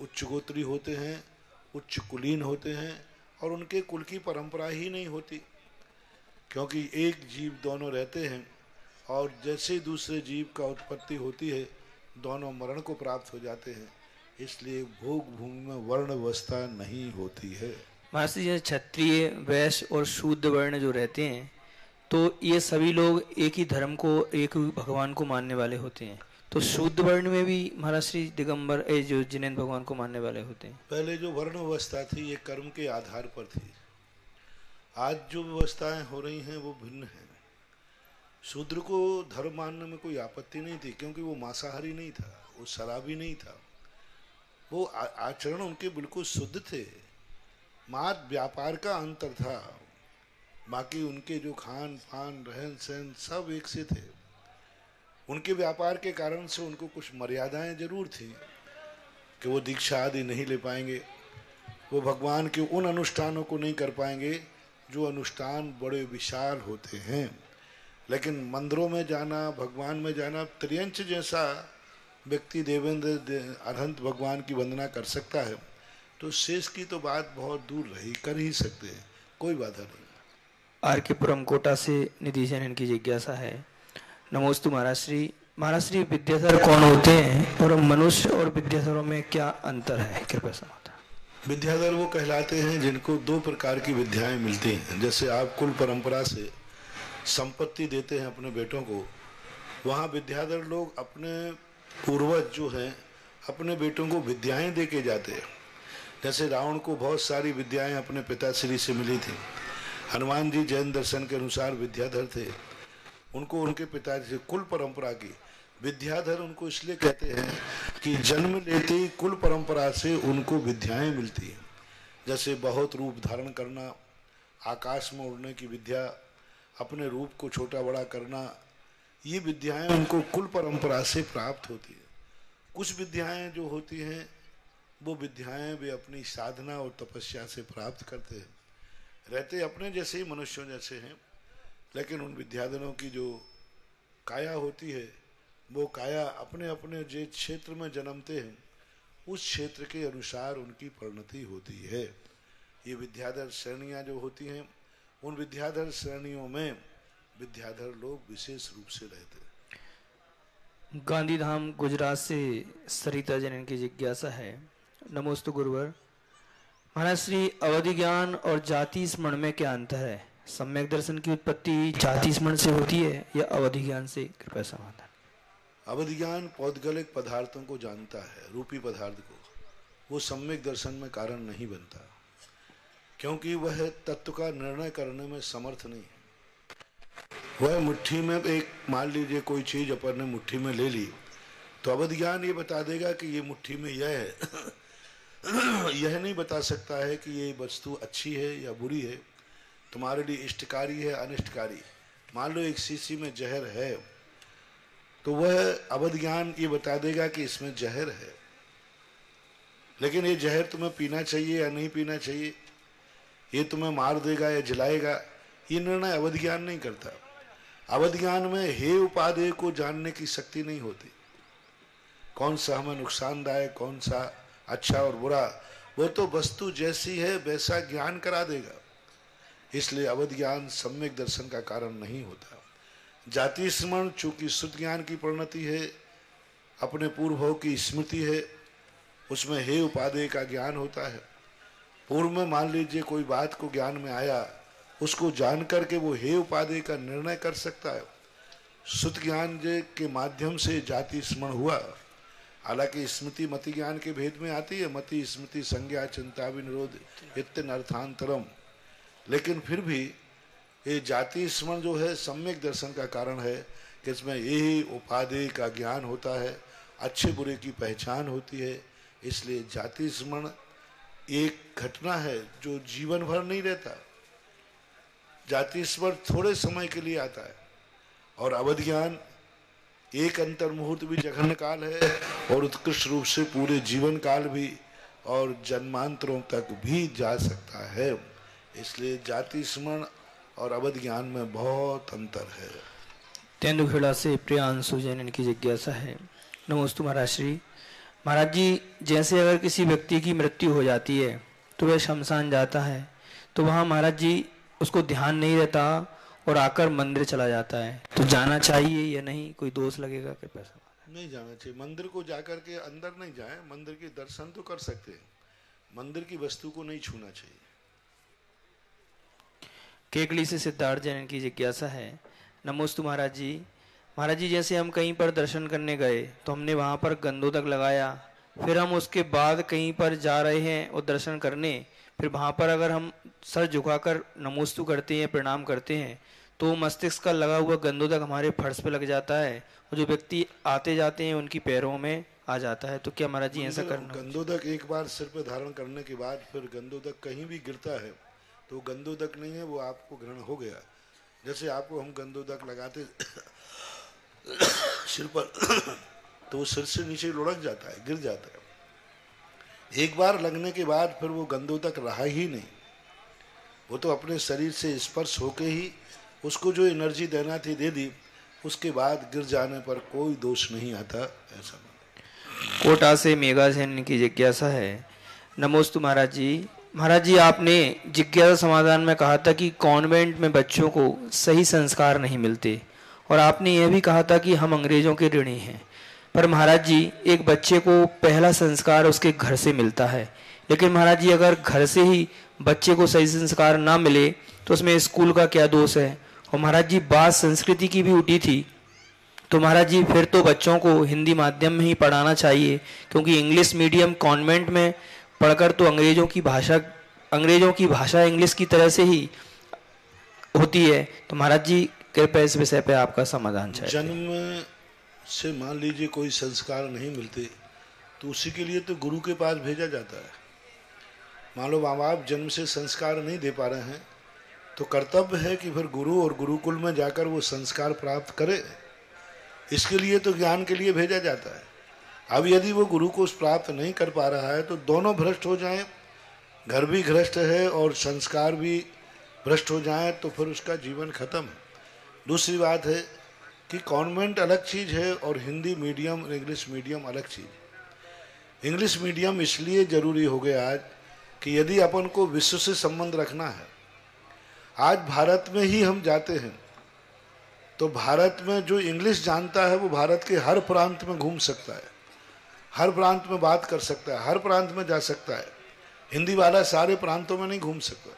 उच्च गोत्री होते हैं, उच्च कुलीन होते हैं, और उनके कुल की परंपरा ही नहीं होती, क्योंकि एक जीव दोनों रहते हैं, और जैसे दूसरे जीव का उत्पत्ति होती है दोनों मरण को प्राप्त हो जाते हैं, इसलिए भोग भूमि में वर्ण अवस्था नहीं होती है। महर्षि जी, क्षत्रिय, वैश्य और शूद्र वर्ण जो रहते हैं, तो ये सभी लोग एक ही धर्म को, एक ही भगवान को मानने वाले होते हैं। तो शूद्र वर्ण में भी महर्षि दिगंबर जो जिनेन्द्र भगवान को मानने वाले होते हैं। पहले जो वर्ण अवस्था थी ये कर्म के आधार पर थी, आज जो व्यवस्थाएं हो रही हैं वो भिन्न है। शूद्र को धर्म मानने में कोई आपत्ति नहीं थी, क्योंकि वो मांसाहारी नहीं था, वो शराबी नहीं था, वो आचरण उनके बिल्कुल शुद्ध थे, मात्र व्यापार का अंतर था, बाकी उनके जो खान पान रहन सहन सब एक से थे। उनके व्यापार के कारण से उनको कुछ मर्यादाएं जरूर थी कि वो दीक्षा आदि नहीं ले पाएंगे, वो भगवान के उन अनुष्ठानों को नहीं कर पाएंगे जो अनुष्ठान बड़े विशाल होते हैं। लेकिन मंदिरों में जाना, भगवान में जाना, त्रियंच जैसा व्यक्ति देवेंद्र अनंत भगवान की वंदना कर सकता है, तो शेष की तो बात बहुत दूर रही, कर ही सकते हैं, कोई बाधा नहीं। आर के पुरम कोटा से निधि जैन की जिज्ञासा है। नमोस्तु महाराज श्री। महाराज श्री, विद्याधर कौन होते हैं और मनुष्य और विद्याधरों में क्या अंतर है, कृपया समाधान। विद्याधर वो कहलाते हैं जिनको दो प्रकार की विद्याएं मिलती हैं। जैसे आप कुल परंपरा से संपत्ति देते हैं अपने बेटों को, वहाँ विद्याधर लोग अपने पूर्वज जो हैं अपने बेटों को विद्याएं दे के जाते हैं। जैसे रावण को बहुत सारी विद्याएं अपने पिताश्री से मिली थी, हनुमान जी जैन दर्शन के अनुसार विद्याधर थे, उनको उनके पिताजी से कुल परंपरा की विद्याधर उनको इसलिए कहते हैं कि जन्म लेते ही कुल परंपरा से उनको विद्याएं मिलती हैं। जैसे बहुत रूप धारण करना, आकाश में उड़ने की विद्या, अपने रूप को छोटा बड़ा करना, ये विद्याएं उनको कुल परंपरा से प्राप्त होती है। कुछ विद्याएं जो होती हैं वो विद्याएं वे अपनी साधना और तपस्या से प्राप्त करते हैं, रहते अपने जैसे ही मनुष्यों जैसे हैं, लेकिन उन विद्याधरों की जो काया होती है वो काया अपने अपने जिस क्षेत्र में जन्मते हैं उस क्षेत्र के अनुसार उनकी परिणति होती है। ये विद्याधर श्रेणियाँ जो होती हैं, उन विद्याधर श्रेणियों में विद्याधर लोग विशेष रूप से रहते हैं। गांधीधाम गुजरात से सरिता जैन की जिज्ञासा है। नमोस्तु गुरुवर। महाराज श्री, अवधि ज्ञान और जाति स्मरण में क्या अंतर है? सम्यक दर्शन की उत्पत्ति जाति स्मरण से होती है या अवधि ज्ञान से, कृपया समाधान। अवधि ज्ञान पौद्गलिक पदार्थों को जानता है, रूपी पदार्थ को, वो सम्यक दर्शन में कारण नहीं बनता, क्योंकि वह तत्व का निर्णय करने में समर्थ नहीं है। वह मुट्ठी में एक, मान लीजिए कोई चीज अपन ने मुट्ठी में ले ली, तो अवधि ज्ञान ये बता देगा कि ये मुट्ठी में यह है यह नहीं बता सकता है कि ये वस्तु अच्छी है या बुरी है, तुम्हारे लिए इष्टकारी है अनिष्टकारी। मान लो एक शीशी में जहर है, तो वह अवधि ज्ञान ये बता देगा कि इसमें जहर है, लेकिन ये जहर तुम्हें पीना चाहिए या नहीं पीना चाहिए, ये तुम्हें मार देगा या जलाएगा, ये निर्णय अवधि ज्ञान नहीं करता। अवधि ज्ञान में हे उपादेय को जानने की शक्ति नहीं होती, कौन सा हमें नुकसानदायक, कौन सा अच्छा और बुरा, वो तो वस्तु जैसी है वैसा ज्ञान करा देगा। इसलिए अवधि ज्ञान सम्यक दर्शन का कारण नहीं होता। जाति स्मरण चूंकि शुद्ध ज्ञान की परिणति है, अपने पूर्व की स्मृति है, उसमें हे उपादेय का ज्ञान होता है। पूर्व में मान लीजिए कोई बात को ज्ञान में आया, उसको जान करके वो हे उपादेय का निर्णय कर सकता है। शुद्ध ज्ञान के माध्यम से जाति स्मरण हुआ, हालांकि स्मृति मति ज्ञान के भेद में आती है, मति स्मृति संज्ञा चिंता विनिरोध इत्यन अर्थांतरम, लेकिन फिर भी ये जाति स्मरण जो है सम्यक दर्शन का कारण है कि इसमें यही उपादेय का ज्ञान होता है, अच्छे बुरे की पहचान होती है। इसलिए जाति स्मरण एक घटना है जो जीवन भर नहीं रहता, जाति स्मरण थोड़े समय के लिए आता है, और अवधि ज्ञान एक अंतर मुहूर्त भी जघन्य काल है और उत्कृष्ट रूप से पूरे जीवन काल भी और जन्मांतरों तक भी जा सकता है। इसलिए जाति स्मरण और अवधि ज्ञान में बहुत अंतर है। तेंदुखेड़ा से प्रियांशु जैन की जिज्ञासा है। नमोस्तु महाराज श्री। महाराज जी, जैसे अगर किसी व्यक्ति की मृत्यु हो जाती है तो वह शमशान जाता है, तो वहाँ महाराज जी उसको ध्यान नहीं रहता और आकर मंदिर चला जाता है, तो जाना चाहिए या नहीं? कोई दोष लगेगा कृपया से? नहीं जाना चाहिए। मंदिर को जाकर के अंदर नहीं जाए, मंदिर के दर्शन तो कर सकते हैं, मंदिर की वस्तु को नहीं छूना चाहिए। केकड़ी से सिद्धार्थ जैन की जिज्ञासा है। नमोस्तु महाराज जी। महाराज जी, जैसे हम कहीं पर दर्शन करने गए तो हमने वहाँ पर गंधोदक लगाया, फिर हम उसके बाद कहीं पर जा रहे हैं और दर्शन करने, फिर वहाँ पर अगर हम सर झुकाकर नमोस्तु करते हैं, प्रणाम करते हैं, तो मस्तिष्क का लगा हुआ गंधोदक हमारे फर्श पे लग जाता है और जो व्यक्ति आते जाते हैं उनकी पैरों में आ जाता है। तो क्या महाराज जी ऐसा करना? गंधोदक एक बार सिर पे धारण करने के बाद फिर गंधोदक कहीं भी गिरता है तो गंधोदक नहीं है, वो आपको ग्रहण हो गया। जैसे आपको हम गंधोदक लगाते सिर पर तो वो सिर से नीचे लुढ़क जाता है, गिर जाता है। एक बार लगने के बाद फिर वो गंधोदक रहा ही नहीं, वो तो अपने शरीर से स्पर्श होके ही उसको जो एनर्जी देना थी दे दी, उसके बाद गिर जाने पर कोई दोष नहीं आता, ऐसा। कोटा से मेघा सेन की जिज्ञासा है। नमोस्तु महाराज जी। महाराज जी, आपने जिज्ञासा समाधान में कहा था कि कॉन्वेंट में बच्चों को सही संस्कार नहीं मिलते, और आपने यह भी कहा था कि हम अंग्रेजों के ऋणी हैं। पर महाराज जी, एक बच्चे को पहला संस्कार उसके घर से मिलता है, लेकिन महाराज जी अगर घर से ही बच्चे को सही संस्कार ना मिले तो उसमें स्कूल का क्या दोष है? और महाराज जी, बात संस्कृति की भी उठी थी, तो महाराज जी फिर तो बच्चों को हिंदी माध्यम में ही पढ़ाना चाहिए, क्योंकि इंग्लिश मीडियम कॉन्वेंट में पढ़कर तो अंग्रेजों की भाषा इंग्लिश की तरह से ही होती है। तो महाराज जी कृपया इस विषय पे आपका समाधान चाहिए। जन्म से मान लीजिए कोई संस्कार नहीं मिलते तो उसी के लिए तो गुरु के पास भेजा जाता है। मान लो माँ बाप जन्म से संस्कार नहीं दे पा रहे हैं तो कर्तव्य है कि फिर गुरु और गुरुकुल में जाकर वो संस्कार प्राप्त करे। इसके लिए तो ज्ञान के लिए भेजा जाता है। अब यदि वो गुरु को प्राप्त नहीं कर पा रहा है तो दोनों भ्रष्ट हो जाएं, घर भी भ्रष्ट है और संस्कार भी भ्रष्ट हो जाए तो फिर उसका जीवन खत्म है। दूसरी बात है कि कॉन्वेंट अलग चीज़ है और हिंदी मीडियम और इंग्लिश मीडियम अलग चीज़। इंग्लिश मीडियम इसलिए ज़रूरी हो गया आज कि यदि अपन को विश्व से संबंध रखना है, आज भारत में ही हम जाते हैं तो भारत में जो इंग्लिश जानता है वो भारत के हर प्रांत में घूम सकता है, हर प्रांत में बात कर सकता है, हर प्रांत में जा सकता है। हिंदी वाला सारे प्रांतों में नहीं घूम सकता,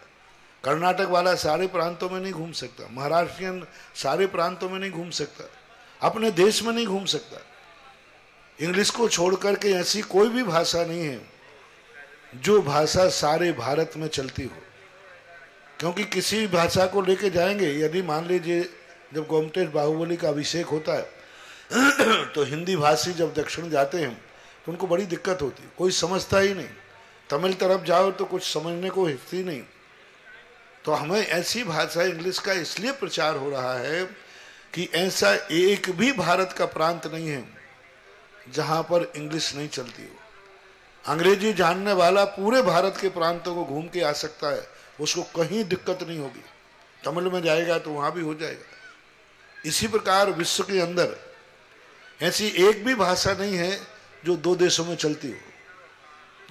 कर्नाटक वाला सारे प्रांतों में नहीं घूम सकता, महाराष्ट्रियन सारे प्रांतों में नहीं घूम सकता, अपने देश में नहीं घूम सकता। इंग्लिश को छोड़ करके ऐसी कोई भी भाषा नहीं है जो भाषा सारे भारत में चलती हो। क्योंकि किसी भाषा को लेके जाएंगे, यदि मान लीजिए जब गोमटेश बाहुबली का अभिषेक होता है तो हिंदी भाषी जब दक्षिण जाते हैं तो उनको बड़ी दिक्कत होती है, कोई समझता ही नहीं। तमिल तरफ जाओ तो कुछ समझने को हिस्सी नहीं। तो हमें ऐसी भाषा इंग्लिश का इसलिए प्रचार हो रहा है कि ऐसा एक भी भारत का प्रांत नहीं है जहां पर इंग्लिश नहीं चलती हो। अंग्रेजी जानने वाला पूरे भारत के प्रांतों को घूम के आ सकता है, उसको कहीं दिक्कत नहीं होगी। तमिल में जाएगा तो वहां भी हो जाएगा। इसी प्रकार विश्व के अंदर ऐसी एक भी भाषा नहीं है जो दो देशों में चलती हो,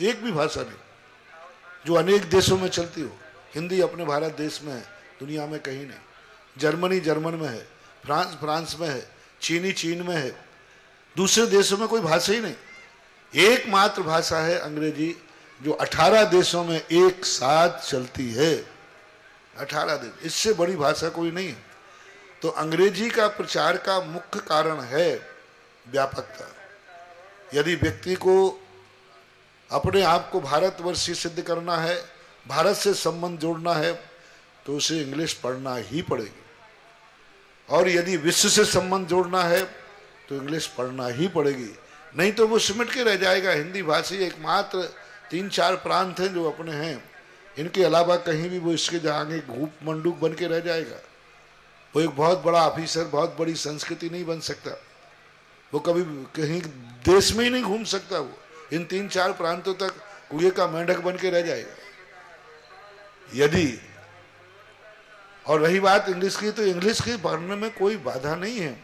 एक भी भाषा नहीं जो अनेक देशों में चलती हो। हिंदी अपने भारत देश में है, दुनिया में कहीं नहीं। जर्मनी जर्मन में है, फ्रांस फ्रांस में है, चीनी चीन में है, दूसरे देशों में कोई भाषा ही नहीं। एकमात्र भाषा है अंग्रेजी जो 18 देशों में एक साथ चलती है। 18 देश, इससे बड़ी भाषा कोई नहीं है। तो अंग्रेजी का प्रचार का मुख्य कारण है व्यापकता। यदि व्यक्ति को अपने आप को भारतवर्षी सिद्ध करना है, भारत से संबंध जोड़ना है, तो उसे इंग्लिश पढ़ना ही पड़ेगी। और यदि विश्व से संबंध जोड़ना है तो इंग्लिश पढ़ना ही पड़ेगी, नहीं तो वो सिमट के रह जाएगा। हिंदी भाषी एकमात्र 3-4 प्रांत हैं जो अपने हैं, इनके अलावा कहीं भी वो इसके आगे घूप मंडूक बन के रह जाएगा। वो एक बहुत बड़ा ऑफिसर, बहुत बड़ी संस्कृति नहीं बन सकता। वो कभी कहीं देश में ही नहीं घूम सकता। वो इन 3-4 प्रांतों तक कुएं का मेंढक बन के रह जाएगा। यदि और रही बात इंग्लिश की, तो इंग्लिश की पढ़ने में कोई बाधा नहीं है।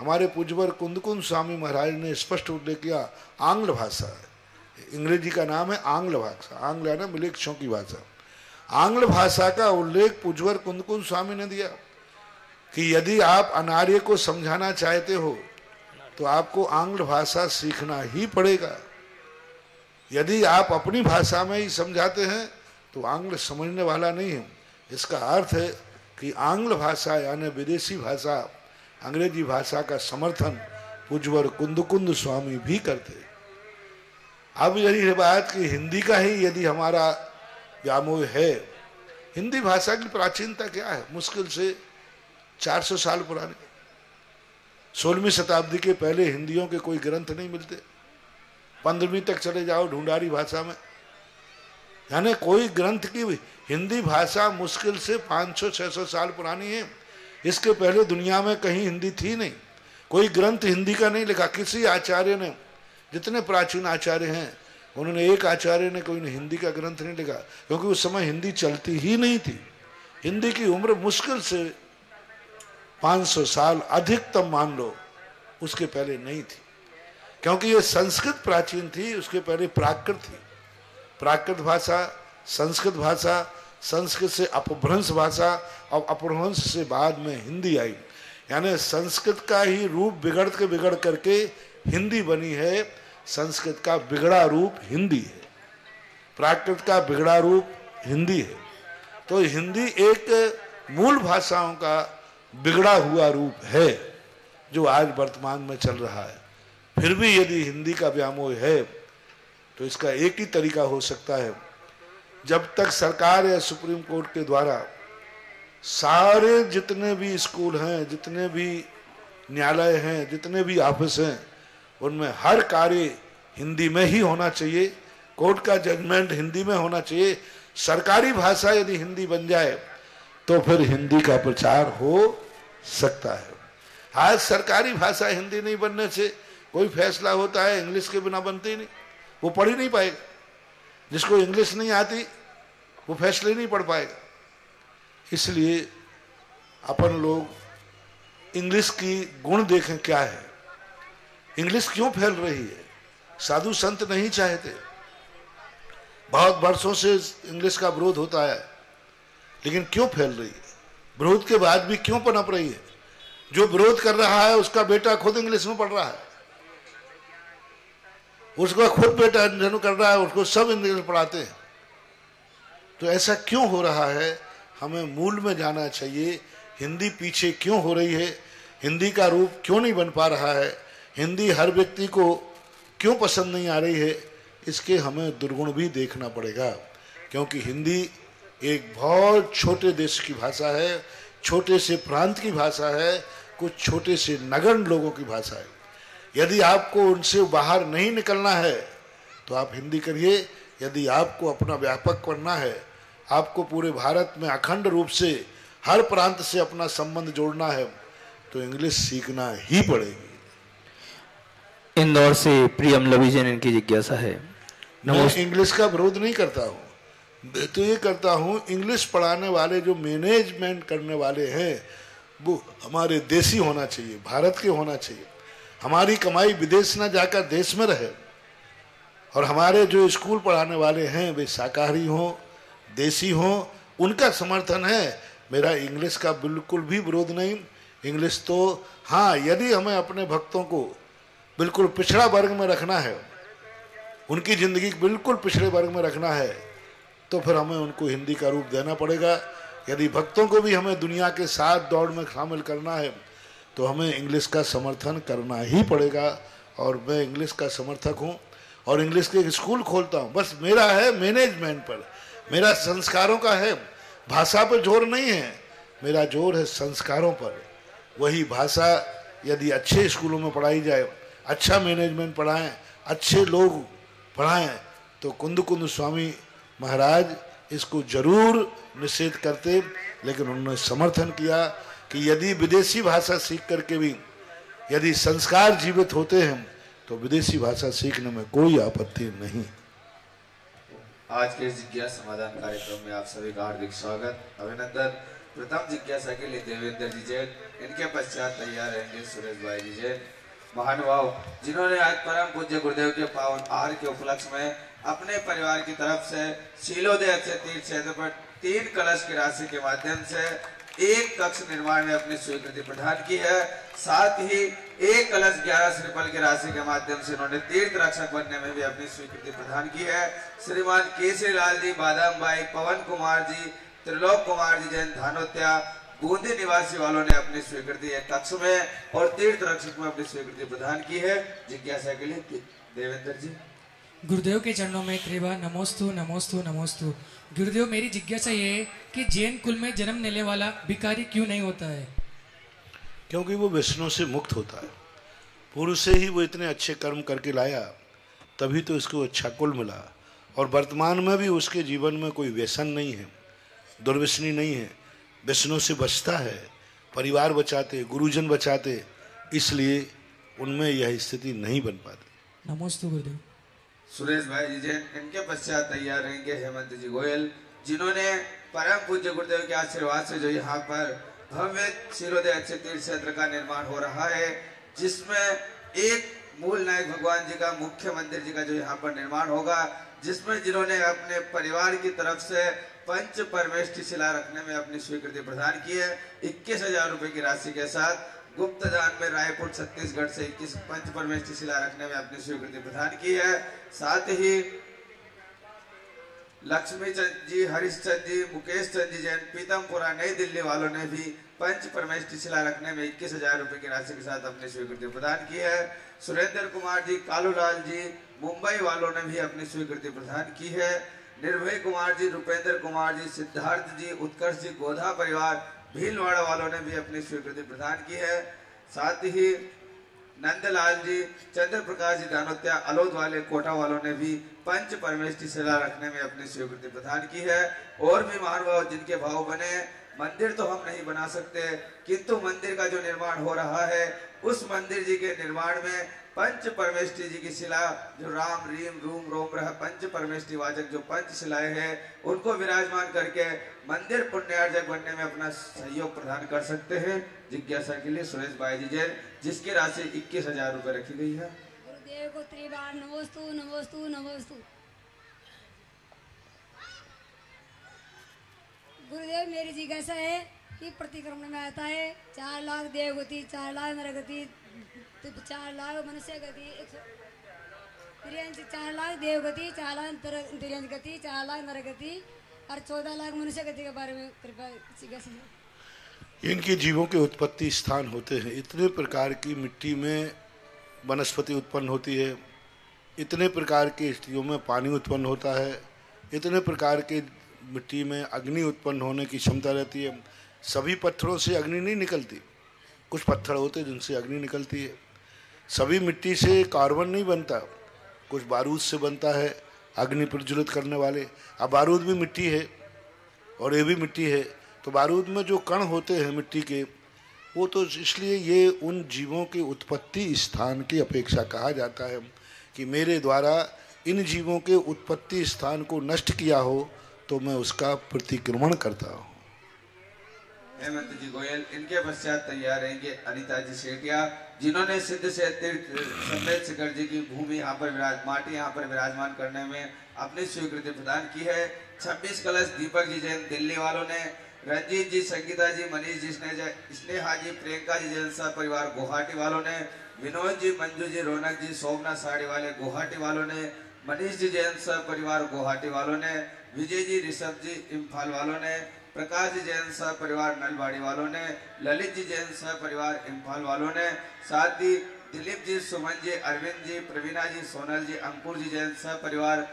हमारे पूज्यवर कुंदकुंद स्वामी महाराज ने स्पष्ट उल्लेख किया, आंग्ल भाषा है, अंग्रेजी का नाम है आंग्ल भाषा, आंग्ल है ना मिलेक्षों की भाषा। आंग्ल भाषा का उल्लेख पूज्यवर कुंदकुंद स्वामी ने दिया कि यदि आप अनार्य को समझाना चाहते हो तो आपको आंग्ल भाषा सीखना ही पड़ेगा। यदि आप अपनी भाषा में ही समझाते हैं तो आंग्ल समझने वाला नहीं है। इसका अर्थ है कि आंग्ल भाषा यानी विदेशी भाषा, अंग्रेजी भाषा का समर्थन पूज्यवर कुंदकुंद स्वामी भी करते। अब यही बात कि हिंदी का ही यदि हमारा व्यामोह है, हिंदी भाषा की प्राचीनता क्या है? मुश्किल से 400 साल पुरानी। 16वीं शताब्दी के पहले हिंदियों के कोई ग्रंथ नहीं मिलते। 15वीं तक चले जाओ ढूंढारी भाषा में, यानी कोई ग्रंथ की हिंदी भाषा मुश्किल से 500-600 साल पुरानी है। इसके पहले दुनिया में कहीं हिंदी थी नहीं, कोई ग्रंथ हिंदी का नहीं लिखा किसी आचार्य ने। जितने प्राचीन आचार्य हैं उन्होंने, एक आचार्य ने कोई हिंदी का ग्रंथ नहीं लिखा, क्योंकि उस समय हिंदी चलती ही नहीं थी। हिंदी की उम्र मुश्किल से 500 साल अधिकतम मान लो, उसके पहले नहीं थी। क्योंकि ये संस्कृत प्राचीन थी, उसके पहले प्राकृत थी। प्राकृत भाषा, संस्कृत भाषा, संस्कृत से अपभ्रंश भाषा और अपभ्रंश से बाद में हिंदी आई। यानी संस्कृत का ही रूप बिगड़ करके हिंदी बनी है। संस्कृत का बिगड़ा रूप हिंदी है, प्राकृत का बिगड़ा रूप हिंदी है। तो हिंदी एक मूल भाषाओं का बिगड़ा हुआ रूप है जो आज वर्तमान में चल रहा है। फिर भी यदि हिंदी का व्यामोह है तो इसका एक ही तरीका हो सकता है, जब तक सरकार या सुप्रीम कोर्ट के द्वारा सारे जितने भी स्कूल हैं, जितने भी न्यायालय हैं, जितने भी ऑफिस हैं, उनमें हर कार्य हिंदी में ही होना चाहिए, कोर्ट का जजमेंट हिंदी में होना चाहिए। सरकारी भाषा यदि हिंदी बन जाए तो फिर हिंदी का प्रचार हो सकता है। आज सरकारी भाषा हिंदी नहीं बनने से कोई फैसला होता है इंग्लिश के बिना बनते ही नहीं, वो पढ़ ही नहीं पाएगा। जिसको इंग्लिश नहीं आती वो फैसले नहीं पढ़ पाएगा। इसलिए अपन लोग इंग्लिश की गुण देखें क्या है, इंग्लिश क्यों फैल रही है। साधु संत नहीं चाहते, बहुत वर्षों से इंग्लिश का विरोध होता है, लेकिन क्यों फैल रही है? विरोध के बाद भी क्यों पनप रही है? जो विरोध कर रहा है उसका बेटा खुद इंग्लिश में पढ़ रहा है, उसका खुद बेटा जन्म कर रहा है, उसको सब इंग्लिश पढ़ाते हैं। तो ऐसा क्यों हो रहा है? हमें मूल में जाना चाहिए। हिंदी पीछे क्यों हो रही है? हिंदी का रूप क्यों नहीं बन पा रहा है? हिंदी हर व्यक्ति को क्यों पसंद नहीं आ रही है? इसके हमें दुर्गुण भी देखना पड़ेगा, क्योंकि हिंदी एक बहुत छोटे देश की भाषा है, छोटे से प्रांत की भाषा है, कुछ छोटे से नगण्य लोगों की भाषा है। यदि आपको उनसे बाहर नहीं निकलना है तो आप हिंदी करिए। यदि आपको अपना व्यापक करना है, आपको पूरे भारत में अखंड रूप से हर प्रांत से अपना संबंध जोड़ना है, तो इंग्लिश सीखना ही पड़ेगी। इंदौर से प्रियम लविजन इनकी जिज्ञासा है। मैं इंग्लिश का विरोध नहीं करता हूँ, तो ये करता हूँ इंग्लिश पढ़ाने वाले जो मैनेजमेंट करने वाले हैं वो हमारे देसी होना चाहिए, भारत के होना चाहिए। हमारी कमाई विदेश न जाकर देश में रहे। और हमारे जो स्कूल पढ़ाने वाले हैं वे शाकाहारी हों, देसी हों, उनका समर्थन है। मेरा इंग्लिश का बिल्कुल भी विरोध नहीं। इंग्लिश तो हाँ, यदि हमें अपने भक्तों को बिल्कुल पिछड़ा वर्ग में रखना है, उनकी जिंदगी बिल्कुल पिछड़े वर्ग में रखना है, तो फिर हमें उनको हिंदी का रूप देना पड़ेगा। यदि भक्तों को भी हमें दुनिया के साथ दौड़ में शामिल करना है तो हमें इंग्लिश का समर्थन करना ही पड़ेगा। और मैं इंग्लिश का समर्थक हूँ और इंग्लिश के स्कूल खोलता हूँ। बस मेरा है मैनेजमेंट पर, मेरा संस्कारों का है, भाषा पर जोर नहीं है, मेरा जोर है संस्कारों पर। वही भाषा यदि अच्छे स्कूलों में पढ़ाई जाए, अच्छा मैनेजमेंट पढ़ाएं, अच्छे लोग पढ़ाएं, तो कुंद स्वामी महाराज इसको जरूर निषेध करते, लेकिन उन्होंने समर्थन किया कि यदि विदेशी भाषा सीख करके भी यदि संस्कार जीवित होते हैं तो विदेशी भाषा सीखने में कोई आपत्ति नहीं। आज के जिज्ञासा समाधान कार्यक्रम में आप सभी का हार्दिक स्वागत, अभिनंदन। प्रथम जिज्ञासा के लिए देवेंद्र जी जैन, इनके पश्चात तैयार रहेंगे सुरेश भाई जी जैन। महानुभाव जिन्होंने आज परम पूज्य गुरुदेव के पावन आहार के उपलक्ष्य में अपने परिवार की तरफ से शीलोदय अच्छे तीर्थ क्षेत्र पर 3 कलश की राशि के माध्यम से 1 कक्ष निर्माण में अपनी स्वीकृति प्रदान की है। साथ ही 1 कलश 11 श्रीफल की राशि के माध्यम से उन्होंने तीर्थ रक्षक बनने में भी अपनी स्वीकृति प्रदान की है। श्रीमान केसरी लाल जी, बादाम भाई, पवन कुमार जी, त्रिलोक कुमार जी जैन धानोत्या बूंदी निवासी वालों ने अपनी स्वीकृति 1 कक्ष में और तीर्थ रक्षक में अपनी स्वीकृति प्रदान की है। जिज्ञासा के लिए देवेंद्र जी। गुरुदेव के चरणों में त्रिभा नमोस्तु नमोस्तु नमोस्तु। गुरुदेव, मेरी जिज्ञासा ये है कि जैन कुल में जन्म लेने वाला भिखारी क्यों नहीं होता है? क्योंकि वो व्यसनों से मुक्त होता है। पूर्व से ही वो इतने अच्छे कर्म करके लाया, तभी तो इसको अच्छा कुल मिला। और वर्तमान में भी उसके जीवन में कोई व्यसन नहीं है, दुर्व्यसनी नहीं है, व्यसनों से बचता है, परिवार बचाते, गुरुजन बचाते, इसलिए उनमें यह स्थिति नहीं बन पाती। नमोस्तु गुरुदेव। सुरेश भाई जी जैन, इनके पश्चात तैयार रहेंगे हेमंत जी गोयल, जिन्होंने परम पूज्य गुरुदेव के आशीर्वाद से जो यहाँ पर भव्य शीलोदय अच्छे तीर्थ क्षेत्र का निर्माण हो रहा है, जिसमें एक मूल नायक भगवान जी का मुख्य मंदिर जी का जो यहाँ पर निर्माण होगा, जिसमें जिन्होंने अपने परिवार की तरफ से पंच परमेष्टि शिला रखने में अपनी स्वीकृति प्रदान की है। 21,000 रुपए की राशि के साथ गुप्त दान में रायपुर छत्तीसगढ़ से 21 पंच परमेष्टि शिला रखने में अपनी स्वीकृति प्रदान की है। साथ ही लक्ष्मी चंद जी, हरीश चंद जी, मुकेश चंद जी जैन पीतमपुरा नई दिल्ली वालों ने भी पंच परमेष्टि शिला रखने में 21,000 रुपए की राशि के साथ अपनी स्वीकृति प्रदान की है। सुरेंद्र कुमार जी, कालूलाल जी मुंबई वालों ने भी अपनी स्वीकृति प्रदान की है। निर्भय कुमार जी, रुपेंद्र कुमार जी, सिद्धार्थ जी, उत्कर्ष जी गोधा परिवार भीलवाड़ा वालों ने भी अपनी स्वीकृति प्रदान की है। साथ ही नंदलाल जी, चंद्र प्रकाश जी दानोत्या अलोद वाले कोटा वालों ने भी पंच परमेष्टि शिला रखने में अपनी स्वीकृति प्रदान की है। और भी महानुभाव जिनके भाव बने, मंदिर तो हम नहीं बना सकते, किंतु मंदिर का जो निर्माण हो रहा है, उस मंदिर जी के निर्माण में पंच परमेष्टि जी की शिला, जो राम रीम रूम रोम रह पंच परमेष्टि वाचक जो पंच शिलाएं हैं, उनको विराजमान करके मंदिर पुण्यार्जक बनने में अपना सहयोग प्रदान कर सकते हैं। जिज्ञासा के लिए सुरेश भाई जी जैन, जिसकी राशि 21,000 रुपए रखी गई है। गुरुदेव को त्रिबार नमोस्तु नमोस्तु नमोस्तु। गुरुदेव, मेरी जिज्ञासा है कि प्रतिक्रमण में आता है 4 लाख देवगति, 4 लाख नरगति, 4 लाख मनुष्य गति, 4 लाख देवगति, 4 लाख तिरंज गति, 4 लाख नरगति और 14 लाख मनुष्य गति के बारे में कृपया जिज्ञासा है। इनके जीवों के उत्पत्ति स्थान होते हैं। इतने प्रकार की मिट्टी में वनस्पति उत्पन्न होती है, इतने प्रकार की स्थितियों में पानी उत्पन्न होता है, इतने प्रकार के मिट्टी में अग्नि उत्पन्न होने की क्षमता रहती है। सभी पत्थरों से अग्नि नहीं निकलती, कुछ पत्थर होते हैं जिनसे अग्नि निकलती है। सभी मिट्टी से कार्बन नहीं बनता, कुछ बारूद से बनता है, अग्नि प्रज्वलित करने वाले। अब बारूद भी मिट्टी है और ये भी मिट्टी है, तो बारूद में जो कण होते हैं मिट्टी के, वो तो इसलिए ये उन जीवों के उत्पत्ति स्थान की अपेक्षा कहा जाता है कि मेरे द्वारा इन जीवों के उत्पत्ति स्थान को नष्ट किया हो तो मैं उसका प्रतिक्रमण करता हूँ। हेमंत जी गोयल, इनके पश्चात तैयार रहेंगे अनिता जी सेठिया, जिन्होंने सिद्ध से तीर्थ सफेद शिखर जी की भूमि यहाँ पर माटी यहाँ पर विराजमान करने में अपनी स्वीकृति प्रदान की है। 26 कलश दीपक जी जैन दिल्ली वालों ने, रंजीत जी, संगीता जी, मनीष जी, स्नेहा जी, प्रियंका जी जैन सा परिवार गुवाहाटी वालों ने, विनोद जी, मंजू जी, रौनक जी, सोमनाथ साड़ी वाले गुवाहाटी वालों ने, मनीष जी जैन सा परिवार गुवाहाटी वालों ने, विजय जी, ऋषभ जी इम्फाल वालों ने, प्रकाश जी जैन सह परिवार नलबाड़ी वालों ने, ललित जी जैन सह परिवार इम्फाल वालों ने, साथ ही दिलीप जी, सुमन जी, अरविंद जी, प्रवीणा जी, सोनल जी, अंकुर जी जैन सह परिवार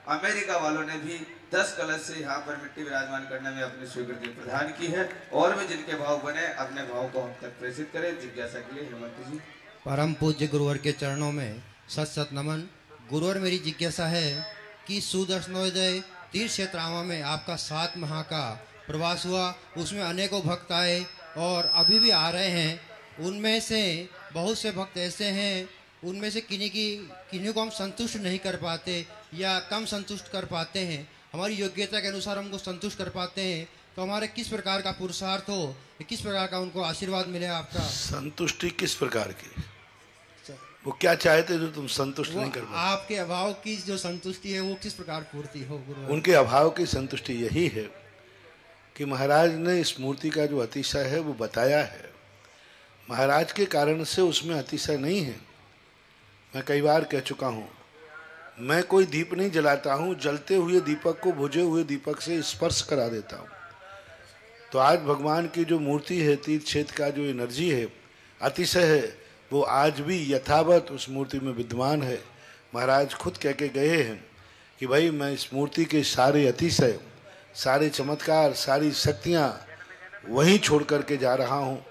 अमेरिका वालों ने भी 10 कलश से यहाँ पर मिट्टी विराजमान करने में अपनी स्वीकृति प्रदान की है। और भी जिनके भाव बने अपने भाव को हम तक प्रेषित करें। जिज्ञासा के लिए हेमंत जी। परम पूज्य गुरुवर के चरणों में सत सत नमन। गुरुवर, मेरी जिज्ञासा है कि सुदर्शनोदय तीर्थ क्षेत्र में आपका 7 माह का प्रवास हुआ, उसमें अनेकों भक्त आए और अभी भी आ रहे हैं। उनमें से बहुत से भक्त ऐसे हैं, उनमें से किन्हीं को हम संतुष्ट नहीं कर पाते या कम संतुष्ट कर पाते हैं। हमारी योग्यता के अनुसार हमको संतुष्ट कर पाते हैं, तो हमारे किस प्रकार का पुरुषार्थ हो, किस प्रकार का उनको आशीर्वाद मिले आपका? संतुष्टि किस प्रकार की? वो क्या चाहते जो तुम संतुष्ट वो नहीं कर पाए? आपके अभाव की जो संतुष्टि है वो किस प्रकार पूर्ति हो गुरुवर? उनके अभाव की संतुष्टि यही है कि महाराज ने इस मूर्ति का जो अतिशय है वो बताया है। महाराज के कारण से उसमें अतिशय नहीं है। मैं कई बार कह चुका हूँ, मैं कोई दीप नहीं जलाता हूँ, जलते हुए दीपक को बुझे हुए दीपक से स्पर्श करा देता हूँ। तो आज भगवान की जो मूर्ति है, तीर्थ क्षेत्र का जो एनर्जी है, अतिशय है, वो आज भी यथावत उस मूर्ति में विद्यमान है। महाराज खुद कह के गए हैं कि भाई मैं इस मूर्ति के सारे अतिशय, सारे चमत्कार, सारी शक्तियाँ वहीं छोड़ करके जा रहा हूँ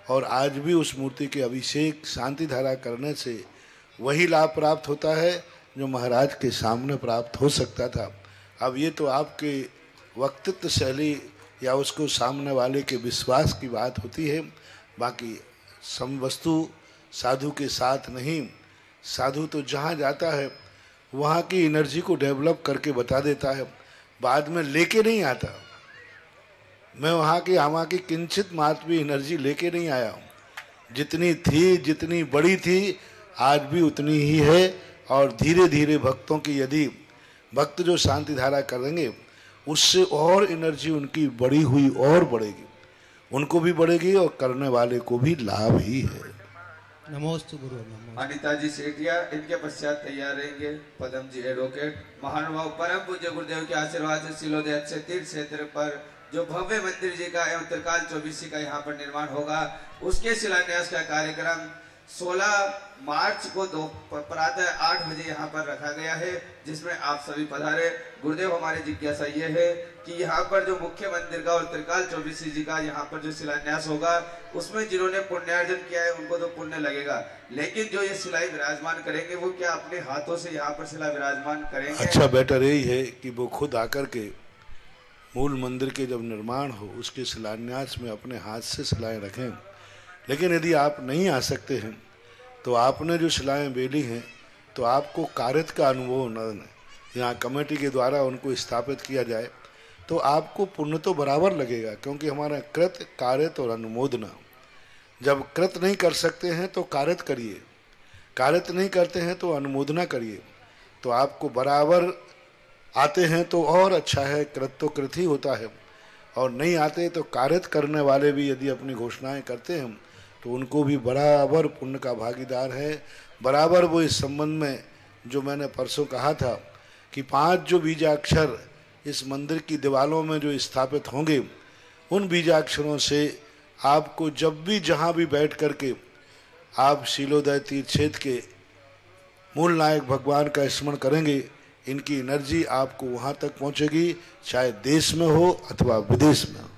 और आज भी उस मूर्ति के अभिषेक शांति धारा करने से वही लाभ प्राप्त होता है जो महाराज के सामने प्राप्त हो सकता था। अब ये तो आपके वक्तृत्व शैली या उसको सामने वाले के विश्वास की बात होती है, बाकी समवस्तु साधु के साथ नहीं। साधु तो जहाँ जाता है वहाँ की एनर्जी को डेवलप करके बता देता है, बाद में लेके नहीं आता। मैं वहाँ की किंचित मात्र भी एनर्जी लेके नहीं आया हूँ। जितनी थी, जितनी बड़ी थी, आज भी उतनी ही है। और धीरे धीरे भक्तों की, यदि भक्त जो शांति धारा करेंगे उससे और एनर्जी उनकी बढ़ी हुई और बढ़ेगी, उनको भी बढ़ेगी और करने वाले को भी लाभ ही है। नमोस्तु गुरु। नमो। अनिता जी सेठिया, इनके पश्चात तैयार रहेंगे पदम जी एडवोकेट। महानुभाव परम पूज्य गुरुदेव के आशीर्वाद से सिलोदय अच्छे तीर्थ क्षेत्र पर जो भव्य मंदिर जी का एवं त्रिकाल 24 का यहाँ पर निर्माण होगा, उसके शिलान्यास का कार्यक्रम 16 मार्च को प्रातः 8 बजे यहाँ पर रखा गया है, जिसमें आप सभी पधारे। गुरुदेव हमारी जिज्ञासा ये है कि यहाँ पर जो मुख्य मंदिर का और त्रिकाल 24 जी का यहाँ पर जो शिलान्यास होगा, उसमें जिन्होंने पुण्यार्जन किया है उनको तो पुण्य लगेगा, लेकिन जो ये शिलाई विराजमान करेंगे वो क्या अपने हाथों से यहाँ पर शिला विराजमान करेंगे? अच्छा, बेटर यही है कि वो खुद आकर के मूल मंदिर के जब निर्माण हो उसके शिलान्यास में अपने हाथ से शिलाएं रखें। लेकिन यदि आप नहीं आ सकते हैं तो आपने जो शिलाएं बेली हैं तो आपको कार्यत का अनुभव न, यहाँ कमेटी के द्वारा उनको स्थापित किया जाए तो आपको पुण्य तो बराबर लगेगा, क्योंकि हमारा कृत, कार्यत और अनुमोदना। जब कृत नहीं कर सकते हैं तो कार्यत करिए, कार्यत नहीं करते हैं तो अनुमोदना करिए, तो आपको बराबर आते हैं तो और अच्छा है। कृत तो कृत ही होता है, और नहीं आते तो कार्यत करने वाले भी यदि अपनी घोषणाएं करते हैं तो उनको भी बराबर पुण्य का भागीदार है। बराबर वो इस संबंध में जो मैंने परसों कहा था कि 5 जो बीजाक्षर इस मंदिर की दीवारों में जो स्थापित होंगे, उन बीजाक्षरों से आपको जब भी जहाँ भी बैठ करके आप शीलोदय तीर्थ क्षेत्र के मूल नायक भगवान का स्मरण करेंगे, इनकी एनर्जी आपको वहाँ तक पहुँचेगी, चाहे देश में हो अथवा विदेश में हो।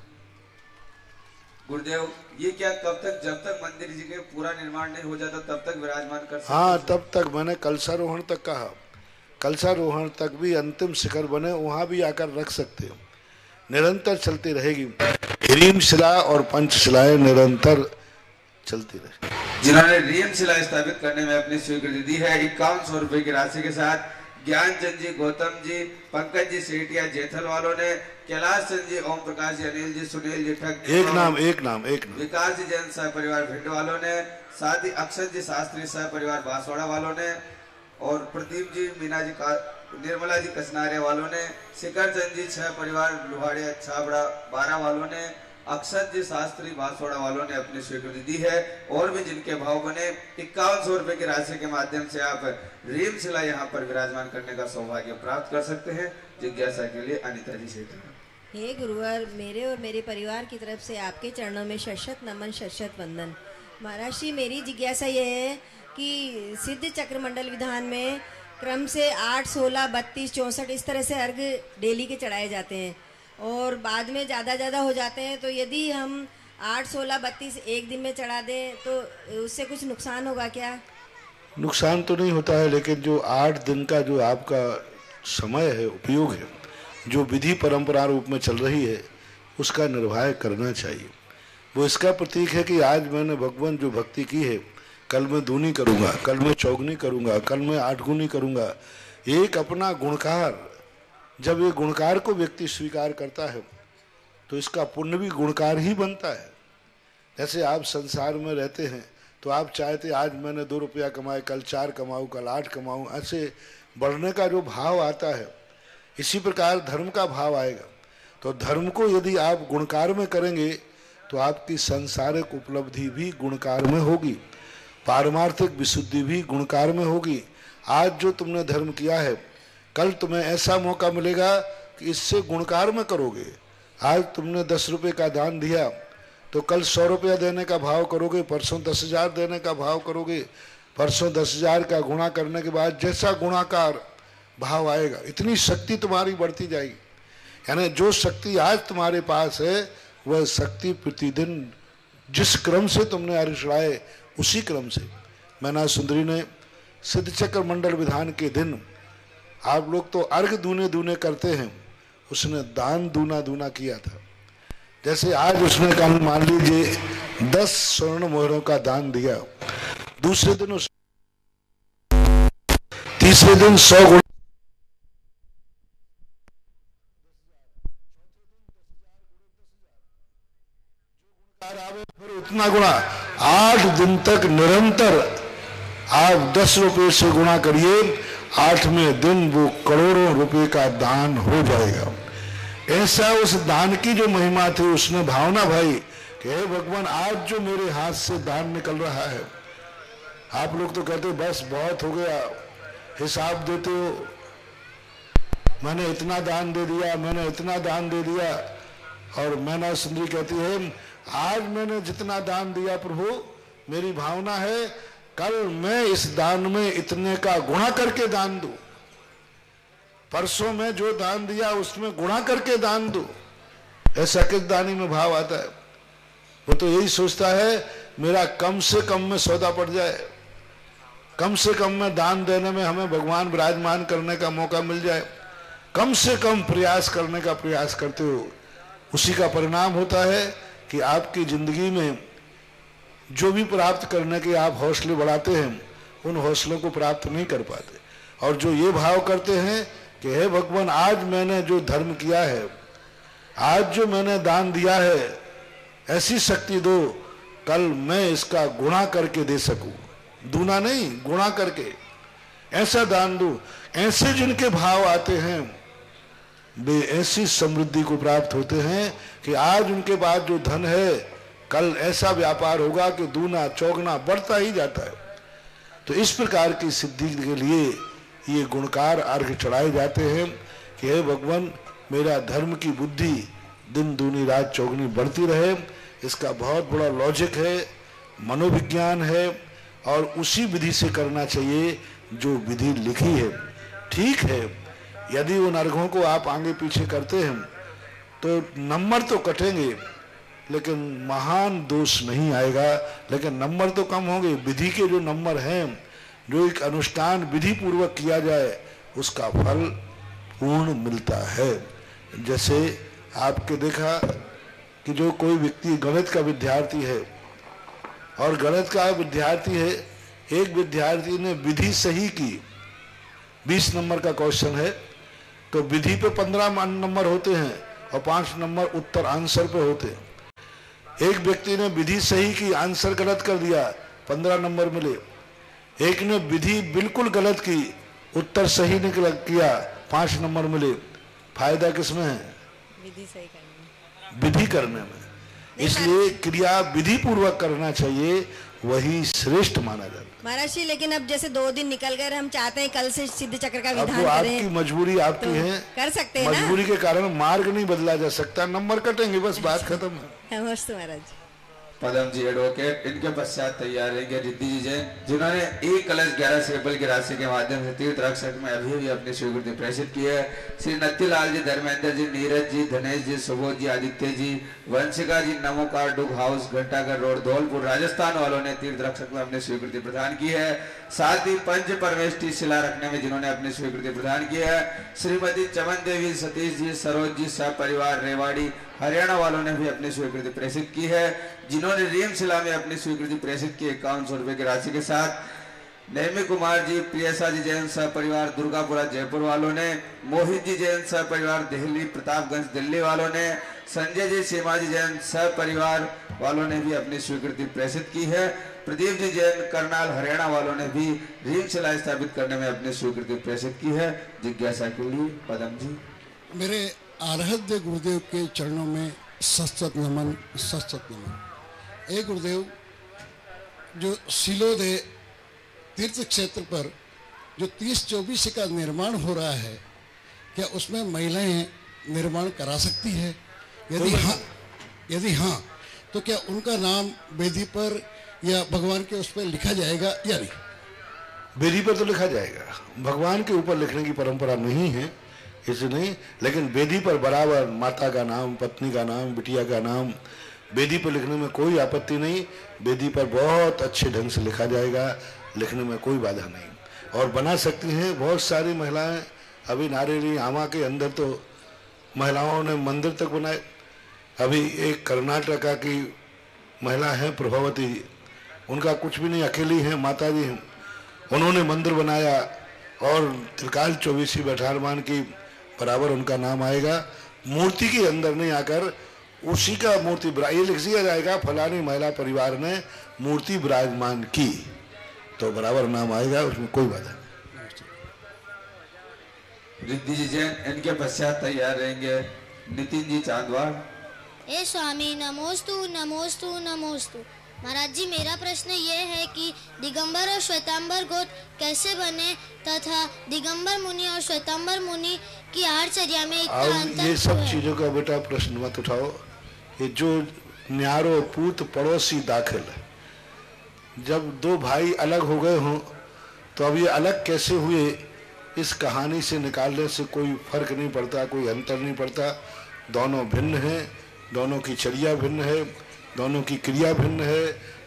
गुरुदेव, ये क्या कब तक, जब तक मंदिर जी के पूरा निर्माण नहीं हो जाता तब तक विराजमान कर सकते? हाँ, तब तक। मैंने कलशारोहण तक कहा, कलशारोहण तक भी अंतिम शिखर बने वहां भी आकर रख सकते हो। निरंतर चलती रहेगी, ह्रीम शिला और पंचशिलाएं निरंतर चलती रहेगी। जिन्होंने ह्रीम शिला स्थापित करने में अपनी स्वीकृति दी है 5100 रुपए की राशि के साथ ज्ञानचंद जी, गौतम जी, पंकज जी सेठिया जेठल वालों ने, कैलाश चंद जी, ओम प्रकाश जी, अनिल जी, सुनील जी ठग, एक नाम, विकास जी जैन सह परिवार भिंड वालों ने, साथ ही अक्षत जी शास्त्री सह परिवार बांसवाड़ा वालों ने, और प्रदीप जी, मीना जी, निर्मला जी कसनारिया वालों ने, शिखर चंद जी 6 परिवार लुहाड़िया छाबड़ा 12 वालों ने, अक्षत जी शास्त्री बांसवाड़ा वालों ने अपनी स्वीकृति दी है। और भी जिनके भाव बने 5100 रुपए की राशि के माध्यम से आप रीम शिला यहाँ पर विराजमान करने का सौभाग्य प्राप्त कर सकते हैं। जिज्ञासा के लिए अनिता जी सेठ। हे गुरुवर, मेरे और मेरे परिवार की तरफ से आपके चरणों में शत नमन, शत वंदन। महाराज जी, मेरी जिज्ञासा ये है कि सिद्ध चक्र मंडल विधान में क्रम से 8, 16, 32, 64 इस तरह से अर्घ डेली के चढ़ाए जाते हैं और बाद में ज़्यादा हो जाते हैं, तो यदि हम 8, 16, 32 एक दिन में चढ़ा दें तो उससे कुछ नुकसान होगा क्या? नुकसान तो नहीं होता है, लेकिन जो 8 दिन का जो आपका समय है, उपयोग है, जो विधि परंपरा रूप में चल रही है, उसका निर्वाह करना चाहिए। वो इसका प्रतीक है कि आज मैंने भगवान जो भक्ति की है, कल मैं दूनी करूँगा, कल मैं चौगुनी करूँगा, कल मैं 8 गुनी करूँगा। एक अपना गुणकार, जब ये गुणकार को व्यक्ति स्वीकार करता है तो इसका पुण्य भी गुणकार ही बनता है। जैसे आप संसार में रहते हैं तो आप चाहते आज मैंने 2 रुपया कमाए, कल 4 कमाऊँ, कल 8 कमाऊँ, ऐसे बढ़ने का जो भाव आता है, इसी प्रकार धर्म का भाव आएगा। तो धर्म को यदि आप गुणकार में करेंगे तो आपकी सांसारिक उपलब्धि भी गुणकार में होगी, पारमार्थिक विशुद्धि भी गुणकार में होगी। आज जो तुमने धर्म किया है, कल तुम्हें ऐसा मौका मिलेगा कि इससे गुणकार में करोगे। आज तुमने 10 रुपये का दान दिया तो कल 100 रुपया देने का भाव करोगे, परसों 10,000 देने का भाव करोगे, परसों 10,000 का गुणा करने के बाद जैसा गुणाकार भाव आएगा, इतनी शक्ति तुम्हारी बढ़ती जाएगी। यानी जो शक्ति आज तुम्हारे पास है वह शक्ति प्रतिदिन जिस क्रम से तुमने अर्घ चढ़ाए उसी क्रम से। मैना सुंदरी ने सिद्ध चक्र मंडल विधान के दिन, आप लोग तो अर्घ दूने दूने करते हैं, उसने दान दूना दूना किया था। जैसे आज उसने कल मान लीजिए 10 स्वर्ण मोहरों का दान दिया, दूसरे दिन तीसरे दिन 100 गुण, फिर उतना गुणा, 8 दिन तक निरंतर आप 10 रुपये से गुणा करिए, 8वें दिन वो करोड़ों रुपए का दान हो जाएगा। ऐसा उस दान की जो महिमा थी, उसने भावना भाई कि हे भगवान आज जो मेरे हाथ से दान निकल रहा है, आप लोग तो कहते बस बहुत हो गया, हिसाब देते हो, मैंने इतना दान दे दिया, मैंने इतना दान दे दिया। और मैना सुंदरी कहती है आज मैंने जितना दान दिया प्रभु, मेरी भावना है कल मैं इस दान में इतने का गुणा करके दान दूं, परसों में जो दान दिया उसमें गुणा करके दान दूं। ऐसा किस दानी में भाव आता है? वो तो यही सोचता है मेरा कम से कम में सौदा पड़ जाए, कम से कम में दान देने में हमें भगवान विराजमान करने का मौका मिल जाए, कम से कम प्रयास करने का प्रयास करते हो। उसी का परिणाम होता है कि आपकी जिंदगी में जो भी प्राप्त करने के आप हौसले बढ़ाते हैं, उन हौसलों को प्राप्त नहीं कर पाते। और जो ये भाव करते हैं कि हे भगवान आज मैंने जो धर्म किया है, आज जो मैंने दान दिया है, ऐसी शक्ति दो कल मैं इसका गुणा करके दे सकूं, दूना नहीं गुणा करके ऐसा दान दो। ऐसे जिनके भाव आते हैं वे ऐसी समृद्धि को प्राप्त होते हैं कि आज उनके पास जो धन है, कल ऐसा व्यापार होगा कि दूना चौगुना बढ़ता ही जाता है। तो इस प्रकार की सिद्धि के लिए ये गुणकार अर्घ चढ़ाए जाते हैं कि हे भगवान मेरा धर्म की बुद्धि दिन दूनी रात चौगुनी बढ़ती रहे। इसका बहुत बड़ा लॉजिक है, मनोविज्ञान है, और उसी विधि से करना चाहिए जो विधि लिखी है। ठीक है, यदि उन अर्घों को आप आगे पीछे करते हैं तो नंबर तो कटेंगे लेकिन महान दोष नहीं आएगा, लेकिन नंबर तो कम होंगे। विधि के जो नंबर हैं, जो एक अनुष्ठान विधि पूर्वक किया जाए उसका फल पूर्ण मिलता है। जैसे आपके देखा कि जो कोई व्यक्ति गणित का विद्यार्थी है और गणित का विद्यार्थी है, एक विद्यार्थी ने विधि सही की, 20 नंबर का क्वेश्चन है तो विधि पे 15 नंबर होते हैं और 5 नंबर उत्तर आंसर पे होते हैं। एक व्यक्ति ने विधि सही की, आंसर गलत कर दिया, 15 नंबर मिले। एक ने विधि बिल्कुल गलत की, उत्तर सही निकल किया, 5 नंबर मिले। फायदा किसमें है? विधि सही करने, विधि करने में। इसलिए क्रिया विधि पूर्वक करना चाहिए, वही श्रेष्ठ माना जाता है। महाराज जी, लेकिन अब जैसे 2 दिन निकल गए, हम चाहते हैं कल से सिद्ध चक्र का विधान करें। आपकी मजबूरी आपकी तो है, कर सकते हैं ना? मजबूरी के कारण मार्ग नहीं बदला जा सकता, नंबर कटेंगे, बस बात खत्म है। नमस्ते महाराज। पदम जी एडवोकेट, इनके पश्चात तैयार रहेंगे रिद्धि जी जैन, जिन्होंने एक कलश 11 सेबल की राशि के माध्यम से तीर्थ रक्षक में अभी भी अपनी स्वीकृति प्रेषित की है। श्री नत्तीलाल जी, धर्मेंद्र जी, नीरज जी, धनेश जी, सुबोध जी, आदित्य जी, वंशिका जी, नमोकार डुग हाउस, घंटाघर रोड, धौलपुर, राजस्थान वालों ने तीर्थ रक्षक में अपनी स्वीकृति प्रदान की है। साथ ही पंच परमेष्टि शिला रखने में जिन्होंने अपनी स्वीकृति प्रदान की है, श्रीमती चमन देवी, सतीश जी, सरोज जी, सपरिवार रेवाड़ी, हरियाणा वालों ने भी अपनी स्वीकृति प्रेषित की है। जिन्होंने रीम शिला में अपनी स्वीकृति प्रेषित की 5100 रुपए की राशि के साथ नेमी कुमार जी प्रियसा जी जैन सह परिवार दुर्गापुरा जयपुर वालों ने, मोहित जी जैन सह परिवार दिल्ली प्रतापगंज दिल्ली वालों ने, संजय जी सीमा जी जैन सह परिवार वालों ने भी अपनी स्वीकृति प्रेषित की है। प्रदीप जी जैन करनाल हरियाणा वालों ने भी रीम शिला स्थापित करने में अपनी स्वीकृति प्रेषित की है। जिज्ञासा के लिए पदम जी। मेरे आराध्य गुरुदेव के चरणों में सत नमन, सत नमन। एक गुरुदेव, जो सिलोदे तीर्थ क्षेत्र पर जो 30-24 का निर्माण हो रहा है, क्या उसमें महिलाएं निर्माण करा सकती है? यदि हाँ तो क्या उनका नाम वेदी पर या भगवान के उस पर लिखा जाएगा या नहीं? वेदी पर तो लिखा जाएगा, भगवान के ऊपर लिखने की परंपरा नहीं है इसे नहीं, लेकिन वेदी पर बराबर माता का नाम, पत्नी का नाम, बिटिया का नाम वेदी पर लिखने में कोई आपत्ति नहीं। वेदी पर बहुत अच्छे ढंग से लिखा जाएगा, लिखने में कोई बाधा नहीं, और बना सकती हैं बहुत सारी महिलाएं। अभी नारेली आमा के अंदर तो महिलाओं ने मंदिर तक बनाए। अभी एक कर्नाटका की महिला है प्रभावती, उनका कुछ भी नहीं, अकेली हैं, माता जी हैं, उन्होंने मंदिर बनाया और त्रिकाल 24 बैठारमान की बराबर उनका नाम आएगा। मूर्ति के अंदर नहीं आकर उसी का मूर्ति ये लिख दिया जाएगा, फलानी महिला परिवार ने मूर्ति विराजमान की, तो बराबर नाम आएगा, उसमें कोई बाधा नहीं। रिद्धि जी जैन, इनके पश्चात तैयार रहेंगे नितिन जी चांदवाड़। ए स्वामी नमोस्तु नमोस्तु नमोस्तु। महाराज जी, मेरा प्रश्न ये है कि दिगंबर और श्वेतांबर गोत्र कैसे बने तथा दिगंबर मुनि और श्वेतांबर मुनि की आहारचर्या में इतना अंतर ये सब चीजों का बेटा प्रश्न मत उठाओ। ये जो न्यारो पूत पड़ोसी दाखिल, जब दो भाई अलग हो गए हों तो अब ये अलग कैसे हुए, इस कहानी से निकालने से कोई फर्क नहीं पड़ता, कोई अंतर नहीं पड़ता। दोनों भिन्न हैं, दोनों की चर्या भिन्न है, दोनों की क्रिया भिन्न है,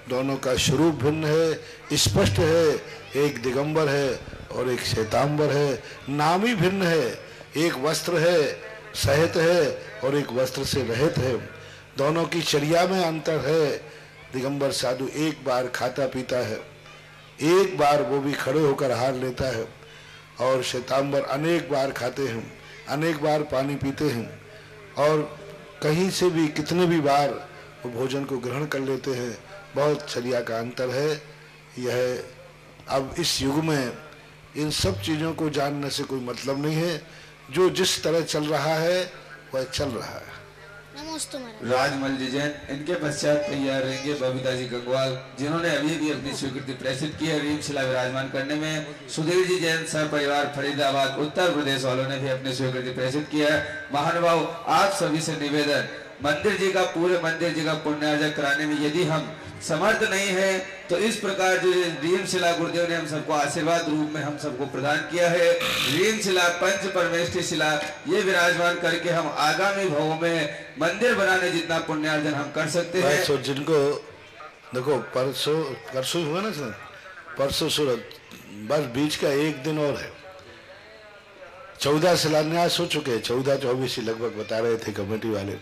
दोनों का स्वरूप भिन्न है। स्पष्ट है, एक दिगंबर है और एक श्वेतांबर है, नाम ही भिन्न है। एक वस्त्र है सहित है और एक वस्त्र से रहित है, दोनों की चर्या में अंतर है। दिगंबर साधु एक बार खाता पीता है, एक बार वो भी खड़े होकर आहार लेता है, और श्वेतांबर अनेक बार खाते हैं, अनेक बार पानी पीते हैं, और कहीं से भी कितने भी बार वो भोजन को ग्रहण कर लेते हैं। बहुत चर्या का अंतर है। यह अब इस युग में इन सब चीज़ों को जानने से कोई मतलब नहीं है, जो जिस तरह चल रहा है वह चल रहा है। राजमल जी जैन, इनके पश्चात तैयार रहेंगे बबीता जी गंगवाल, जिन्होंने अभी भी अपनी स्वीकृति प्रेषित की है रीम शिला विराजमान करने में। सुधीर जी जैन सह परिवार फरीदाबाद उत्तर प्रदेश वालों ने भी अपनी स्वीकृति प्रेषित की है। महानुभाव, आप सभी से निवेदन, मंदिर जी का, पूरे मंदिर जी का पुण्यार्जन कराने में यदि हम समर्थ नहीं है तो इस प्रकार जो रीम शिला गुरुदेव ने हम सबको आशीर्वाद रूप में हम सबको प्रदान किया है, रीम शिला पंच परमेष्ठी शिला, ये विराजमान करके हम आगामी भावों में मंदिर बनाने जितना पुण्यार्जन हम कर सकते हैं। जिनको देखो परसों हुआ ना सर, परसों सूरत, बस बीच का एक दिन और है। 14 शिलान्यास हो चुके हैं, 14-24 लगभग बता रहे थे कमेटी वाले।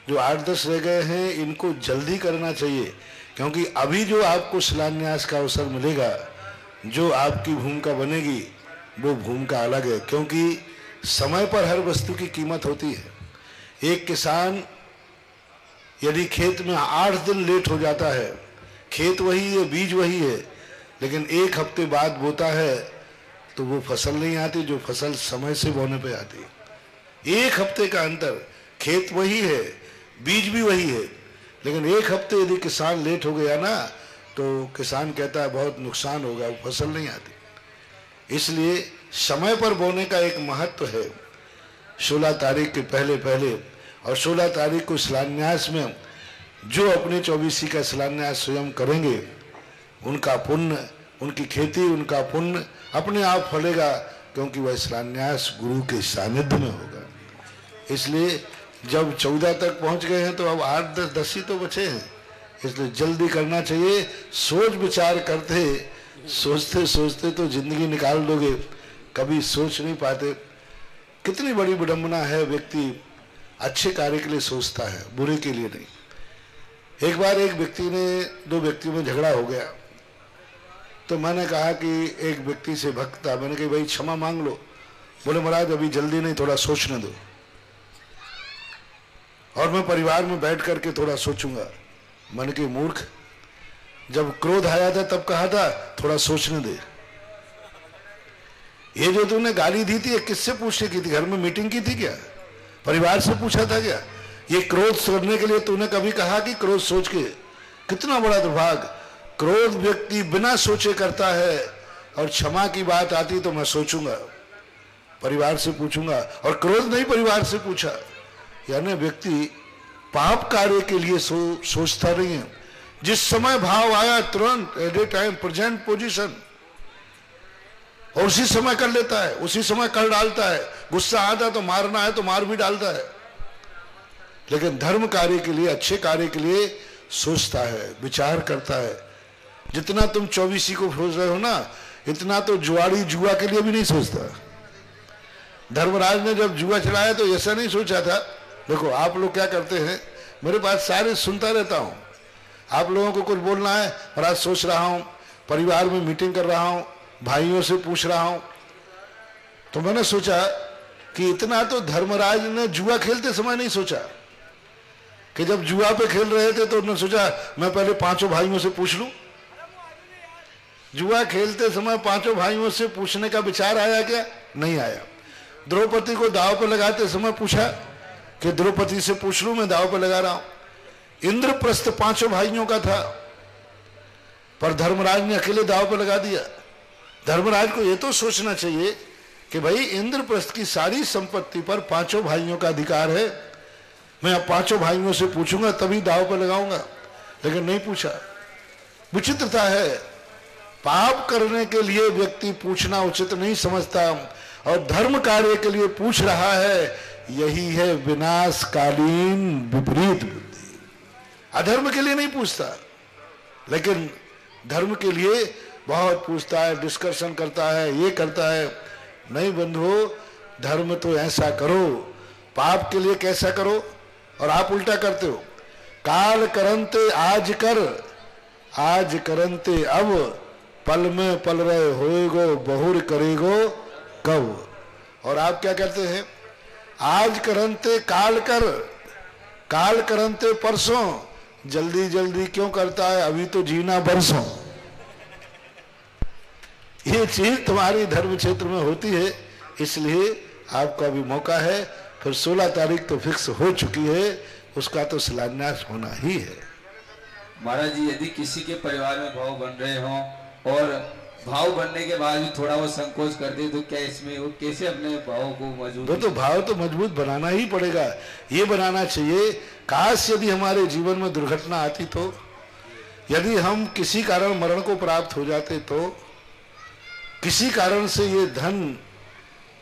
जो 8-10 रह गए हैं, इनको जल्दी करना चाहिए, क्योंकि अभी जो आपको शिलान्यास का अवसर मिलेगा, जो आपकी भूमिका बनेगी वो भूमिका अलग है, क्योंकि समय पर हर वस्तु की कीमत होती है। एक किसान यदि खेत में 8 दिन लेट हो जाता है, खेत वही है, बीज वही है, लेकिन 1 हफ्ते बाद बोता है तो वो फसल नहीं आती जो फसल समय से बोने पे आती है। 1 हफ्ते का अंतर, खेत वही है, बीज भी वही है, लेकिन 1 हफ्ते यदि किसान लेट हो गया ना तो किसान कहता है बहुत नुकसान होगा, वो फसल नहीं आती। इसलिए समय पर बोने का एक महत्व है। 16 तारीख के पहले और 16 तारीख को शिलान्यास में जो अपने 24 का शिलान्यास स्वयं करेंगे, उनका पुण्य, उनकी खेती, उनका पुण्य अपने आप फलेगा, क्योंकि वह शिलान्यास गुरु के सानिध्य में होगा। इसलिए जब 14 तक पहुंच गए हैं तो अब 8-10 ही तो बचे हैं, इसलिए जल्दी करना चाहिए। सोच विचार करते, सोचते सोचते तो जिंदगी निकाल दोगे, कभी सोच नहीं पाते। कितनी बड़ी विडंबना है, व्यक्ति अच्छे कार्य के लिए सोचता है, बुरे के लिए नहीं। एक बार एक व्यक्ति ने, 2 व्यक्तियों में झगड़ा हो गया, तो मैंने कहा कि एक व्यक्ति से भक्त था, मैंने कहा भाई क्षमा मांग लो। बोले महाराज अभी जल्दी नहीं, थोड़ा सोचने दो, और मैं परिवार में बैठ करके थोड़ा सोचूंगा। मैंने कहा मूर्ख, जब क्रोध आया था तब कहा था थोड़ा सोचने दे। ये जो तूने गाली दी थी, किससे पूछ की थी? घर में मीटिंग की थी क्या? परिवार से पूछा था क्या? ये क्रोध करने के लिए तूने कभी कहा कि क्रोध सोच के? कितना बड़ा दुर्भाग्य। क्रोध व्यक्ति बिना सोचे करता है, और क्षमा की बात आती तो मैं सोचूंगा, परिवार से पूछूंगा, और क्रोध नहीं परिवार से पूछा। यानी व्यक्ति पाप कार्य के लिए सोचता नहीं है। जिस समय भाव आया तुरंत, at a time, present position, और उसी समय कर लेता है, उसी समय कर डालता है। गुस्सा आता तो मारना है तो मार भी डालता है, लेकिन धर्म कार्य के लिए, अच्छे कार्य के लिए सोचता है, विचार करता है। जितना तुम 24 को सोच रहे हो ना, इतना तो जुआड़ी जुआ के लिए भी नहीं सोचता। धर्मराज ने जब जुआ चलाया तो ऐसा नहीं सोचा था। देखो आप लोग क्या करते हैं, मेरे पास सारे सुनता रहता हूं, आप लोगों को कुछ बोलना है, महाराज सोच रहा हूं, परिवार में मीटिंग कर रहा हूं, भाइयों से पूछ रहा हूं। तो मैंने सोचा कि इतना तो धर्मराज ने जुआ खेलते समय नहीं सोचा, कि जब जुआ पे खेल रहे थे तो उन्होंने सोचा मैं पहले 5 भाइयों से पूछ लूं। जुआ खेलते समय 5 भाइयों से पूछने का विचार आया क्या? नहीं आया। द्रौपदी को दाव पे लगाते समय पूछा कि द्रौपदी से पूछ लूं, मैं दाव पे लगा रहा हूं। इंद्रप्रस्थ 5 भाइयों का था, पर धर्मराज ने अकेले दाव पे लगा दिया। धर्मराज को यह तो सोचना चाहिए कि भाई इंद्रप्रस्थ की सारी संपत्ति पर 5 भाइयों का अधिकार है, मैं अब 5 भाइयों से पूछूंगा तभी दाव पे लगाऊंगा, लेकिन नहीं पूछा। विचित्रता है, पाप करने के लिए व्यक्ति पूछना उचित नहीं समझता, और धर्म कार्य के लिए पूछ रहा है। यही है विनाशकालीन विपरीत बुद्धि। अधर्म के लिए नहीं पूछता, लेकिन धर्म के लिए बहुत पूछता है, डिस्कशन करता है, ये करता है। नहीं बंधुओं, धर्म तो ऐसा करो, पाप के लिए कैसा करो? और आप उल्टा करते हो, काल करंते आज कर, आज करंते अब, पल में पल रहे होएगो, बहुर करेगो कब। और आप क्या करते हैं, आज करंते काल कर, काल करंते परसों, जल्दी जल्दी क्यों करता है, अभी तो जीना बरसों। ये चीज तुम्हारी धर्म क्षेत्र में होती है, इसलिए आपका भी मौका है। फिर 16 तारीख तो फिक्स हो चुकी है, उसका तो शिलान्यास होना ही है। महाराज जी, यदि किसी के परिवार में भाव बन रहे हों और भाव बनने के बाद भी थोड़ा वो संकोच कर दे, तो क्या इसमें वो कैसे अपने भाव को मजबूत? तो भाव तो मजबूत बनाना ही पड़ेगा। ये बनाना चाहिए, काश यदि हमारे जीवन में दुर्घटना आती तो, यदि हम किसी कारण मरण को प्राप्त हो जाते तो, किसी कारण से ये धन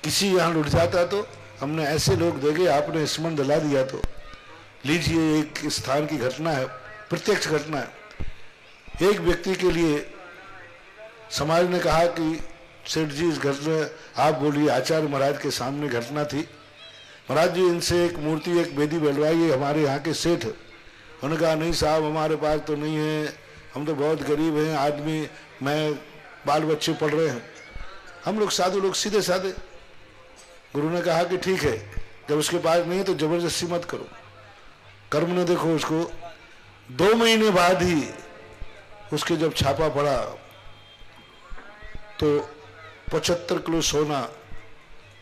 किसी यहाँ लुट जाता तो, हमने ऐसे लोग देखे, आपने स्मरण दिला दिया तो। लीजिए, एक स्थान की घटना है, प्रत्यक्ष घटना है। एक व्यक्ति के लिए समाज ने कहा कि सेठ जी इस घटना आप बोलिए। आचार्य महाराज के सामने घटना थी। महाराज जी इनसे एक मूर्ति, एक वेदी बनवाइए, हमारे यहाँ के सेठ। उन्होंने कहा नहीं साहब, हमारे पास तो नहीं है, हम तो बहुत गरीब हैं आदमी, मैं बाल बच्चे पढ़ रहे हैं, हम लोग साधु लोग सीधे साधे। गुरु ने कहा कि ठीक है, जब उसके पास नहीं है तो जबरदस्ती मत करो। कर्म ने देखो उसको 2 महीने बाद ही उसके जब छापा पड़ा तो 75 किलो सोना,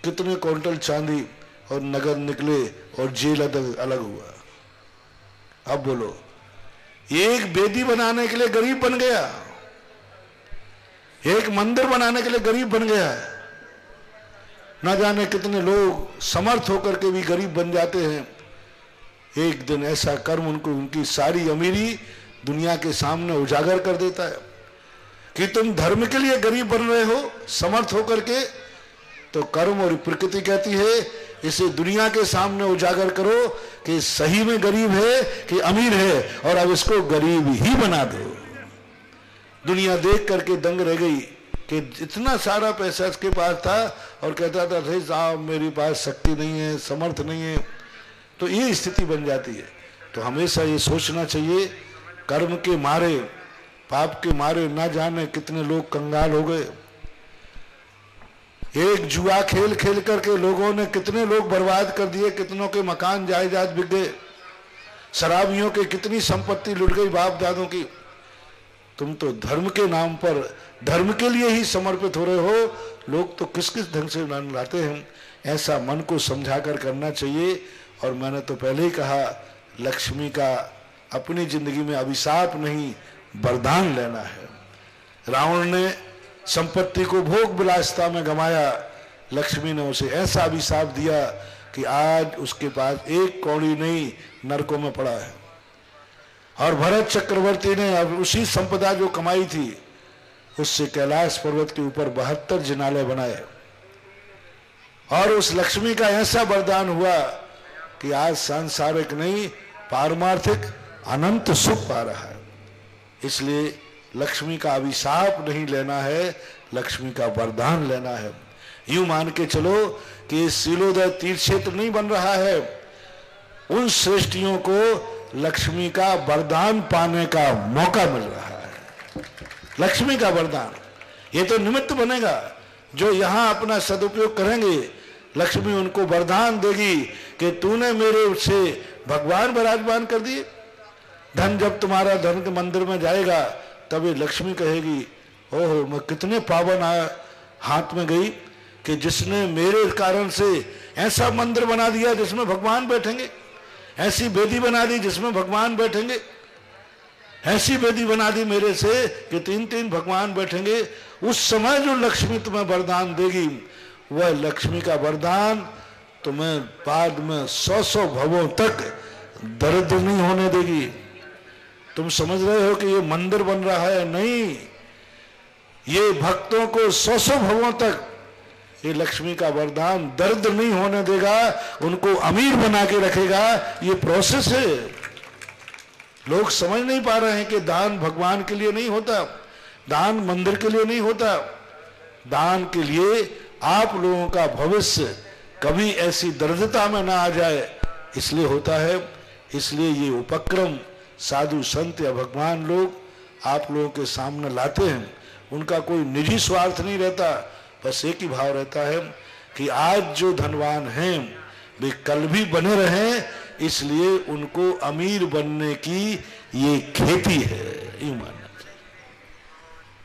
कितने क्विंटल चांदी और नगद निकले, और जेल अलग हुआ। अब बोलो, एक वेदी बनाने के लिए गरीब बन गया, एक मंदिर बनाने के लिए गरीब बन गया है। ना जाने कितने लोग समर्थ होकर के भी गरीब बन जाते हैं। एक दिन ऐसा कर्म उनको, उनकी सारी अमीरी दुनिया के सामने उजागर कर देता है कि तुम धर्म के लिए गरीब बन रहे हो समर्थ होकर के, तो कर्म और प्रकृति कहती है इसे दुनिया के सामने उजागर करो कि सही में गरीब है कि अमीर है, और अब इसको गरीब ही बना दो। दुनिया देख करके दंग रह गई कि इतना सारा पैसा इसके पास था, और कहता था भाई साहब मेरे पास शक्ति नहीं है, समर्थ नहीं है। तो ये स्थिति बन जाती है। तो हमेशा ये सोचना चाहिए, कर्म के मारे पाप के मारे ना जाने कितने लोग कंगाल हो गए। एक जुआ खेल खेल करके लोगों ने कितने लोग बर्बाद कर दिए, कितनों के मकान जायदाद बिक गए, शराबियों के कितनी संपत्ति लुट गई बाप दादों की। तुम तो धर्म के नाम पर धर्म के लिए ही समर्पित हो रहे हो, लोग तो किस किस ढंग से लाते हैं। ऐसा मन को समझा कर करना चाहिए। और मैंने तो पहले ही कहा, लक्ष्मी का अपनी जिंदगी में अभिशाप नहीं वरदान लेना है। रावण ने संपत्ति को भोग विलासिता में गंवाया, लक्ष्मी ने उसे ऐसा अभिशाप दिया कि आज उसके पास एक कौड़ी नहीं नरकों में पड़ा है। और भरत चक्रवर्ती ने अब उसी संपदा जो कमाई थी उससे कैलाश पर्वत के ऊपर 72 जिनालय बनाए। और उस लक्ष्मी का ऐसा वरदान हुआ कि आज सांसारिक नहीं पारमार्थिक अनंत सुख पा रहा है। इसलिए लक्ष्मी का अभिशाप नहीं लेना है, लक्ष्मी का वरदान लेना है। यूं मान के चलो कि सीलोदय तीर्थ क्षेत्र नहीं बन रहा है, उन श्रेष्ठियों को लक्ष्मी का वरदान पाने का मौका मिल रहा है। लक्ष्मी का वरदान ये तो निमित्त बनेगा, जो यहां अपना सदुपयोग करेंगे लक्ष्मी उनको वरदान देगी कि तूने मेरे से भगवान विराजमान कर दिए। धन जब तुम्हारा धन के मंदिर में जाएगा तब ये लक्ष्मी कहेगी, ओहो मैं कितने पावन हाथ में गई कि जिसने मेरे कारण से ऐसा मंदिर बना दिया जिसमें भगवान बैठेंगे, ऐसी वेदी बना दी जिसमें भगवान बैठेंगे, ऐसी वेदी बना दी मेरे से कि 3-3 भगवान बैठेंगे। उस समय जो लक्ष्मी तुम्हें वरदान देगी, वह लक्ष्मी का वरदान तुम्हें बाद में 100 भवों तक दर्द नहीं होने देगी। तुम समझ रहे हो कि ये मंदिर बन रहा है? नहीं, ये भक्तों को 100 भवों तक ये लक्ष्मी का वरदान दर्द नहीं होने देगा, उनको अमीर बना के रखेगा। ये प्रोसेस है। लोग समझ नहीं पा रहे हैं कि दान भगवान के लिए नहीं होता, दान मंदिर के लिए नहीं होता, दान के लिए आप लोगों का भविष्य कभी ऐसी दर्दता में ना आ जाए इसलिए होता है। इसलिए ये उपक्रम साधु संत या भगवान लोग आप लोगों के सामने लाते हैं। उनका कोई निजी स्वार्थ नहीं रहता, बस एक ही भाव रहता है कि आज जो धनवान हैं वे कल भी बने रहें, इसलिए उनको अमीर बनने की ये खेती है। ईमान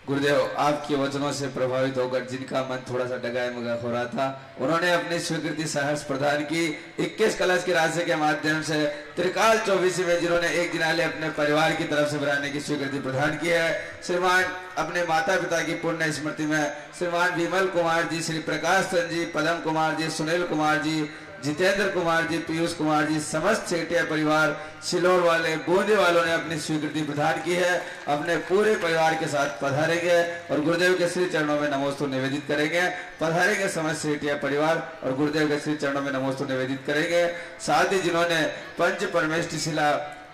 गुरुदेव, आपके वचनों से प्रभावित होकर जिनका मन थोड़ा सा डगाए मगा हो रहा था, उन्होंने अपनी स्वीकृति सहर्ष प्रदान की। 21 कलश की राशि के माध्यम से त्रिकाल 24 में जिन्होंने एक जिनालय अपने परिवार की तरफ से बनाने की स्वीकृति प्रदान की है, श्रीमान अपने माता पिता की पुण्य स्मृति में श्रीमान विमल कुमार जी, श्री प्रकाश चंद जी, पदम कुमार जी, सुनील कुमार जी, जितेंद्र कुमार जी, पीयूष कुमार जी, समस्त सेठिया परिवार, सिलोर वाले, बूंदी वालों ने अपनी स्वीकृति प्रदान की है। अपने पूरे परिवार के साथ पधारेंगे और गुरुदेव के श्री चरणों में नमोस्तु निवेदित करेंगे। पधारेंगे समस्त सेठिया परिवार और गुरुदेव के श्री चरणों में नमोस्तु निवेदित करेंगे। साथ ही जिन्होंने पंच परमेष्टि शिला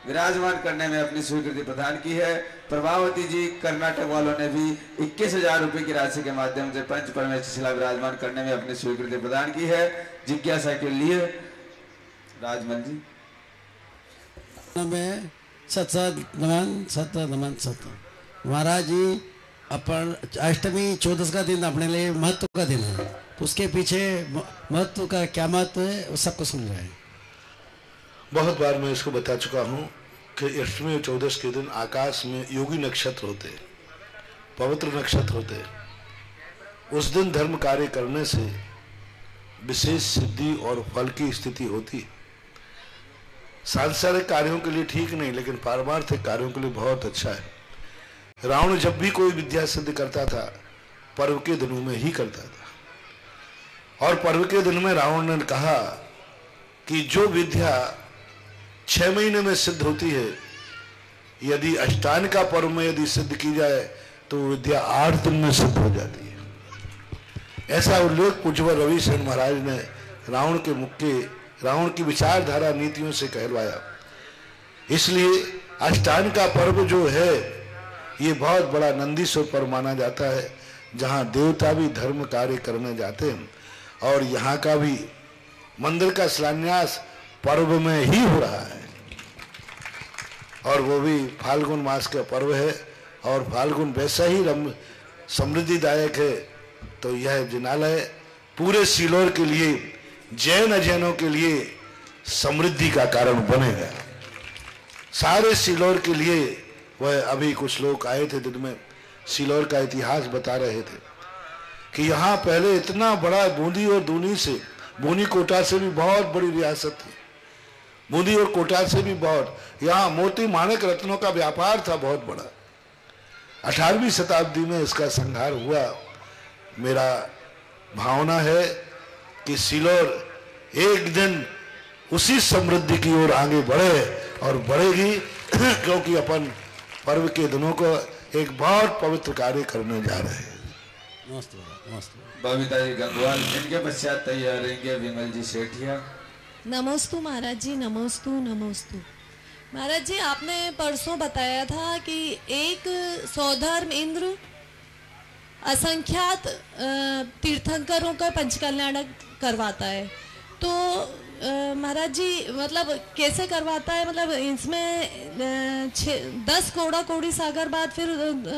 विराजमान करने में अपनी स्वीकृति प्रदान की है, प्रभावती जी कर्नाटक वालों ने भी 21,000 रुपए की राशि के माध्यम से पंच परमेष्टि शिला विराजमान करने में अपनी स्वीकृति प्रदान की है। जिज्ञासा के लिए राजमल जी में सत नमन महाराज जी, अपन अष्टमी 14 का दिन अपने लिए महत्व का दिन है, तो उसके पीछे महत्व का क्या महत्व है वो सबको समझ रहे हैं। बहुत बार मैं इसको बता चुका हूं कि अष्टमी और 14 के दिन आकाश में योगी नक्षत्र होते, पवित्र नक्षत्र होते। उस दिन धर्म कार्य करने से विशेष सिद्धि और फल की स्थिति होती। सांसारिक कार्यों के लिए ठीक नहीं, लेकिन पारमार्थिक कार्यों के लिए बहुत अच्छा है। रावण जब भी कोई विद्या सिद्ध करता था पर्व के दिनों में ही करता था। और पर्व के दिन में रावण ने कहा कि जो विद्या 6 महीने में सिद्ध होती है, यदि अष्टान का पर्व में यदि सिद्ध की जाए तो विद्या 8 दिन में सिद्ध हो जाती है। ऐसा उल्लेख पूज्य रविशरण महाराज ने रावण के मुख के रावण की विचारधारा नीतियों से कहलवाया। इसलिए अष्टान का पर्व जो है ये बहुत बड़ा नंदीश्वर पर्व माना जाता है, जहाँ देवता भी धर्म कार्य करने जाते हैं। और यहाँ का भी मंदिर का शिलान्यास पर्व में ही हो रहा है, और वो भी फाल्गुन मास का पर्व है। और फाल्गुन वैसा ही समृद्धिदायक है, तो यह जिनालय पूरे सीलोर के लिए, जैन अजैनों के लिए समृद्धि का कारण बनेगा। सारे सीलोर के लिए। वह अभी कुछ लोग आए थे दिन में, सीलोर का इतिहास बता रहे थे कि यहाँ पहले इतना बड़ा बूंदी और दूनी से, बूंदी कोटा से भी बहुत बड़ी रियासत थी, बूंदी और कोटा से भी बहुत, यहाँ मोती माणिक रत्नों का व्यापार था बहुत बड़ा। 18वीं शताब्दी में इसका संहार हुआ। मेरा भावना है कि सीलोर एक दिन उसी समृद्धि की ओर आगे बढ़े और बढ़ेगी, क्योंकि अपन पर्व के दिनों को एक बहुत पवित्र कार्य करने जा रहे हैं। बबीता जी गंगवाल, इनके पश्चात तैयार रहेंगे विमल जी सेठिया। नमोस्तु महाराज जी, नमोस्तु नमोस्तु। महाराज जी, आपने परसों बताया था कि एक सौधर्म इंद्र असंख्यात तीर्थंकरों का पंचकल्याण करवाता है, तो महाराज जी मतलब कैसे करवाता है? मतलब इसमें 10 कोड़ा कोड़ी सागर बाद फिर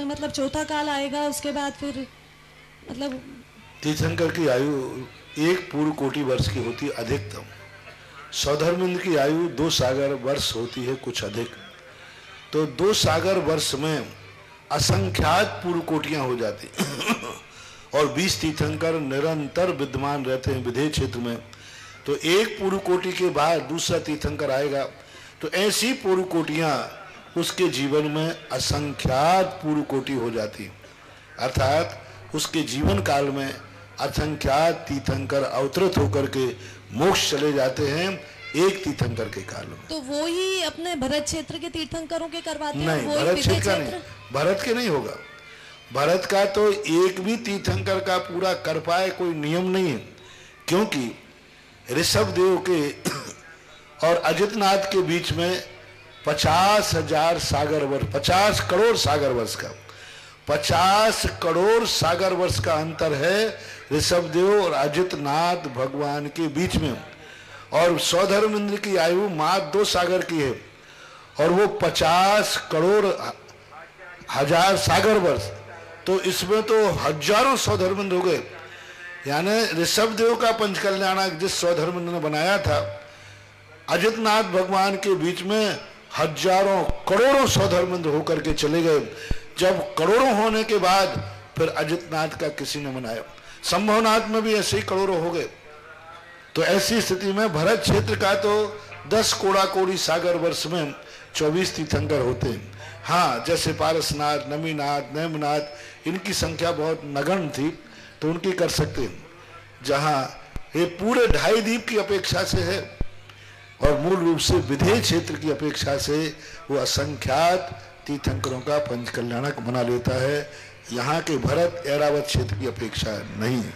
मतलब चौथा काल आएगा, उसके बाद फिर मतलब तीर्थंकर की आयु एक पूर्ण कोटि वर्ष की होती है अधिकतम। सौधर्मेंद्र की आयु 2 सागर वर्ष होती है कुछ अधिक। तो 2 सागर वर्ष में असंख्यात पूर्व कोटियां हो जाती और 20 तीर्थंकर निरंतर विद्यमान रहते हैं विधेय क्षेत्र में। तो एक पूर्व कोटि के बाद दूसरा तीर्थंकर आएगा, तो ऐसी पूर्व कोटियां उसके जीवन में असंख्यात पूर्व कोटि हो जाती, अर्थात उसके जीवन काल में असंख्यात तीर्थंकर अवतरित होकर के मोक्ष चले जाते हैं एक तीर्थंकर के काल में। तो वो ही अपने भरत क्षेत्र के तीर्थंकरों के करवाते हैं? नहीं, भरत क्षेत्र का नहीं, भरत के नहीं होगा। भरत का तो एक भी तीर्थंकर का पूरा कर पाए कोई नियम नहीं है, क्योंकि ऋषभ देव के और अजितनाथ के बीच में 50,000 सागर वर्ष, 50 करोड़ सागर वर्ष का, 50 करोड़ सागर वर्ष का अंतर है ऋषभ देव और अजितनाथ भगवान के बीच में। और सौधर्मेंद्र की आयु मात्र 2 सागर की है और वो 50 करोड़ हजार सागर वर्ष, तो इसमें तो हजारों सौधर्मेंद्र हो गए। यानी ऋषभ देव का पंचकल्याणक जिस सौधर्मेंद्र ने बनाया था, अजितनाथ भगवान के बीच में हजारों करोड़ों सौधर्मेंद्र होकर के चले गए। जब करोड़ों होने के बाद फिर अजितनाथ का किसी ने मनाया, संभवनाथ में भी ऐसे ही करोड़ों हो गए। तो ऐसी स्थिति में भरत क्षेत्र का तो 10 कोड़ा कोड़ी सागर वर्ष में 24 तीर्थंकर होते हैं। हाँ, जैसे पारसनाथ, नमीनाथ, नेमनाथ, इनकी संख्या बहुत नगण्य थी तो उनकी कर सकते हैं। जहाँ ये पूरे 2.5 द्वीप की अपेक्षा से है और मूल रूप से विधेय क्षेत्र की अपेक्षा से वो असंख्यात तीर्थंकरों का पंचकल्याणक बना लेता है। यहाँ के भरत ऐरावत क्षेत्र की अपेक्षा नहीं है।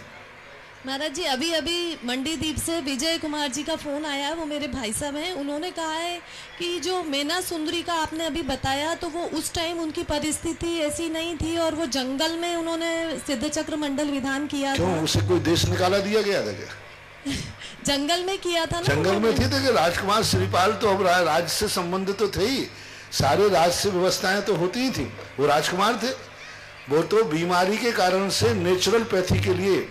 महाराज जी, अभी अभी मंडी द्वीप से विजय कुमार जी का फोन आया, वो मेरे भाई साहब हैं। उन्होंने कहा है कि जो मैना सुंदरी का आपने अभी बताया, तो वो उस टाइम उनकी परिस्थिति ऐसी नहीं थी और वो जंगल में उन्होंने सिद्ध चक्र मंडल विधान किया। क्यों, उसे कोई देश निकाला दिया गया था क्या? जंगल में किया था ना, जंगल में थे। देखिए, राजकुमार श्रीपाल तो अब राज्य से संबंधित तो थे ही, सारे राज्य व्यवस्थाएं तो होती ही थी, वो राजकुमार थे। वो तो बीमारी के कारण से नेचुरल पैथी के लिए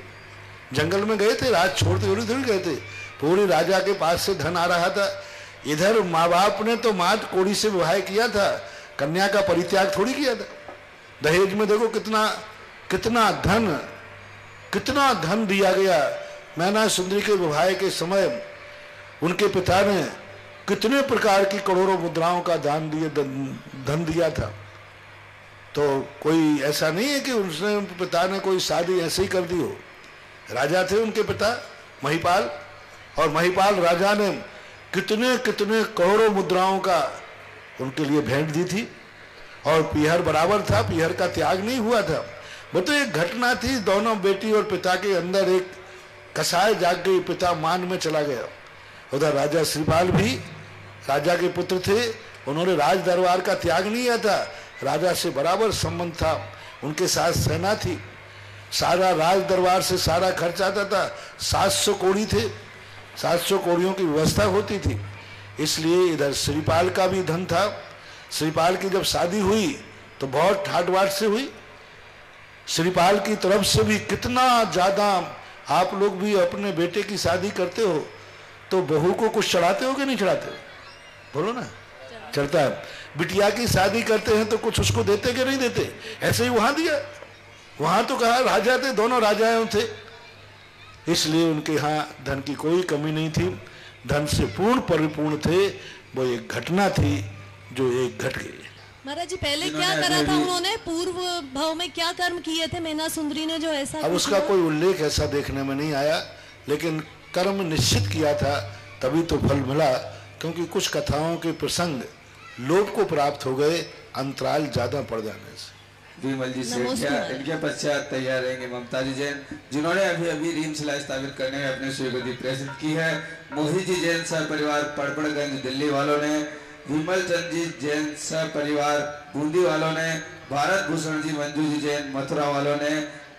जंगल में गए थे, राज छोड़ते हुए थोड़ी गए थे। पूरी राजा के पास से धन आ रहा था, इधर माँ बाप ने तो मात कोड़ी से विवाह किया था, कन्या का परित्याग थोड़ी किया था। दहेज में देखो कितना धन दिया गया। मैना सुंदरी के विवाह के समय उनके पिता ने कितने प्रकार की करोड़ों मुद्राओं का धन दिया था। तो कोई ऐसा नहीं है कि उसने पिता ने कोई शादी ऐसे ही कर दी हो। राजा थे उनके पिता महिपाल, और महिपाल राजा ने कितने करोड़ों मुद्राओं का उनके लिए भेंट दी थी। और पीहर बराबर था, पीहर का त्याग नहीं हुआ था। वो तो एक घटना थी, दोनों बेटी और पिता के अंदर एक कसाई जाग गई, पिता मान में चला गया। उधर राजा श्रीपाल भी राजा के पुत्र थे, उन्होंने राज दरबार का त्याग नहीं किया था, राजा से बराबर संबंध था, उनके साथ सेना थी, सारा राज दरबार से सारा खर्च आता था। 700 कोड़ी थे, 700 कोड़ियों की व्यवस्था होती थी। इसलिए इधर श्रीपाल का भी धन था। श्रीपाल की जब शादी हुई तो बहुत ठाट बाट से हुई। श्रीपाल की तरफ से भी कितना ज्यादा। आप लोग भी अपने बेटे की शादी करते हो तो बहू को कुछ चढ़ाते हो कि नहीं चढ़ाते हो? बोलो ना, चढ़ता है। बिटिया की शादी करते हैं तो कुछ उसको देते कि नहीं देते? ऐसे ही वहां दिया। वहां तो कहा राजा थे, दोनों राजाएं थे, इसलिए उनके यहाँ धन की कोई कमी नहीं थी, धन से पूर्ण परिपूर्ण थे। वो एक घटना थी जो एक घट गई। महाराज जी पहले क्या करा था उन्होंने? पूर्व भाव में क्या कर्म किए थे मैना सुंदरी ने जो ऐसा? अब उसका कोई उल्लेख ऐसा देखने में नहीं आया, लेकिन कर्म निश्चित किया था तभी तो फल मिला। क्योंकि कुछ कथाओं के प्रसंग लोभ को प्राप्त हो गए अंतराल ज्यादा पड़ जाने से। विमल जी सेठिया, इनके पश्चात तैयार रहेंगे ममता जी जैन, जिन्होंने अभी अभी रीम शिला स्थापित करने में अपनी स्वीकृति प्रेषित की है। मोहित जी जैन सह परिवार पड़पड़गंज दिल्ली वालों ने, विमल चंद जी जैन सह परिवार बूंदी वालों ने, भारत भूषण जी मंजू जी जैन मथुरा वालों ने,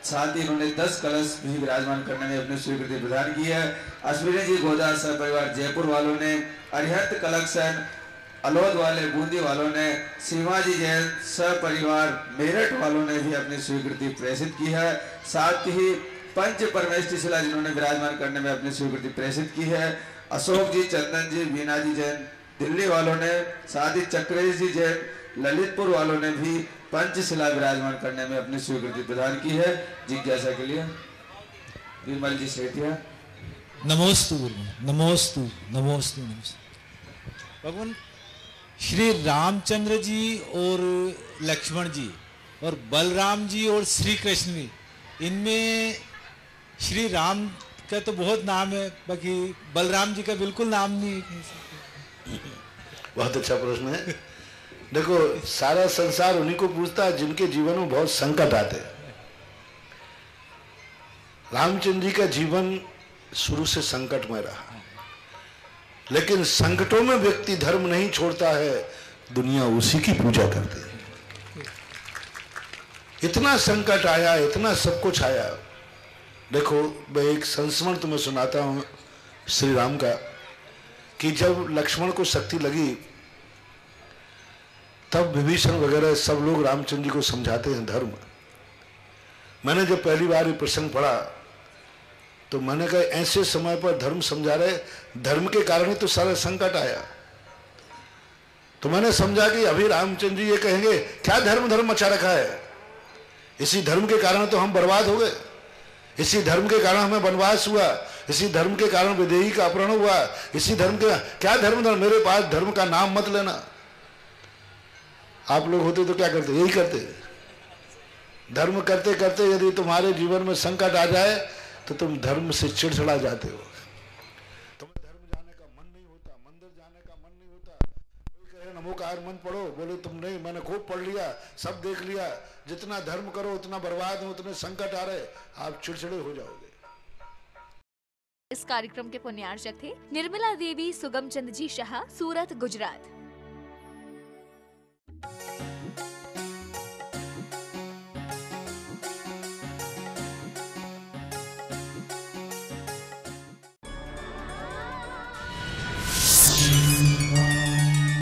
साथ ही इन्होंने 10 कलश भी विराजमान करने में अपनी स्वीकृति प्रदान की है। अश्विनी जी गोदार सह परिवार जयपुर वालों ने, अरिहंत कलेक्शन अलोद वाले बूंदी वालों ने, सीमा जी जैन सह परिवार मेरठ वालों ने भी अपनी स्वीकृति प्रेषित की है। साथ ही पंच परमेष्टि शिला जिन्होंने विराजमान करने में अपनी स्वीकृति प्रेषित की है। अशोक जी, चंदन जी, वीना जी जैन दिल्ली वालों ने, साथ ही चक्रेश जी जैन ललितपुर वालों ने भी पंचशिला विराजमान करने में अपनी स्वीकृति प्रदान की है। जिज्ञासा के लिए विमल जी सेठिया। नमोस्तु नमोस्तु नमोस्तु नमोस्तु। भगवान श्री रामचंद्र जी और लक्ष्मण जी और बलराम जी और श्री कृष्ण जी, इनमें श्री राम का तो बहुत नाम है, बाकी बलराम जी का बिल्कुल नाम नहीं है। बहुत अच्छा प्रश्न है। देखो, सारा संसार उन्हीं को पूछता है जिनके जीवन में बहुत संकट आते हैं। रामचंद्र जी का जीवन शुरू से संकटमय रहा, लेकिन संकटों में व्यक्ति धर्म नहीं छोड़ता है, दुनिया उसी की पूजा करती है। इतना संकट आया, इतना सब कुछ आया। देखो, मैं एक संस्मरण तुम्हें सुनाता हूं श्री राम का, कि जब लक्ष्मण को शक्ति लगी तब विभीषण वगैरह सब लोग रामचंद्र जी को समझाते हैं धर्म। मैंने जब पहली बार ये प्रसंग पढ़ा तो मैंने कहा ऐसे समय पर धर्म समझा रहे, धर्म के कारण ही तो सारा संकट आया। तो मैंने समझा कि अभी रामचंद्र जी ये कहेंगे क्या धर्म धर्म मचा रखा है, इसी धर्म के कारण तो हम बर्बाद हो गए, इसी धर्म के कारण हमें वनवास हुआ, इसी धर्म के कारण विदेही का अपहरण हुआ, इसी धर्म के क्या धर्म धर्म, मेरे पास धर्म का नाम मत लेना। आप लोग होते तो क्या करते? यही करते। धर्म करते करते यदि तुम्हारे जीवन में संकट आ जाए तो तुम धर्म से चिड़चिड़ा जाते हो। तुम्हें धर्म जाने का मन नहीं होता, मंदिर जाने का मन नहीं होता। कोई कहे नमोकार मन पढ़ो, बोले तुम नहीं, मैंने खूब पढ़ लिया, सब देख लिया, जितना धर्म करो उतना बर्बाद हो, उतने संकट आ रहे, आप चिड़चिड़े हो जाओगे। इस कार्यक्रम के पुण्यार्चक थे निर्मला देवी सुगम चंद जी शाह, सूरत, गुजरात।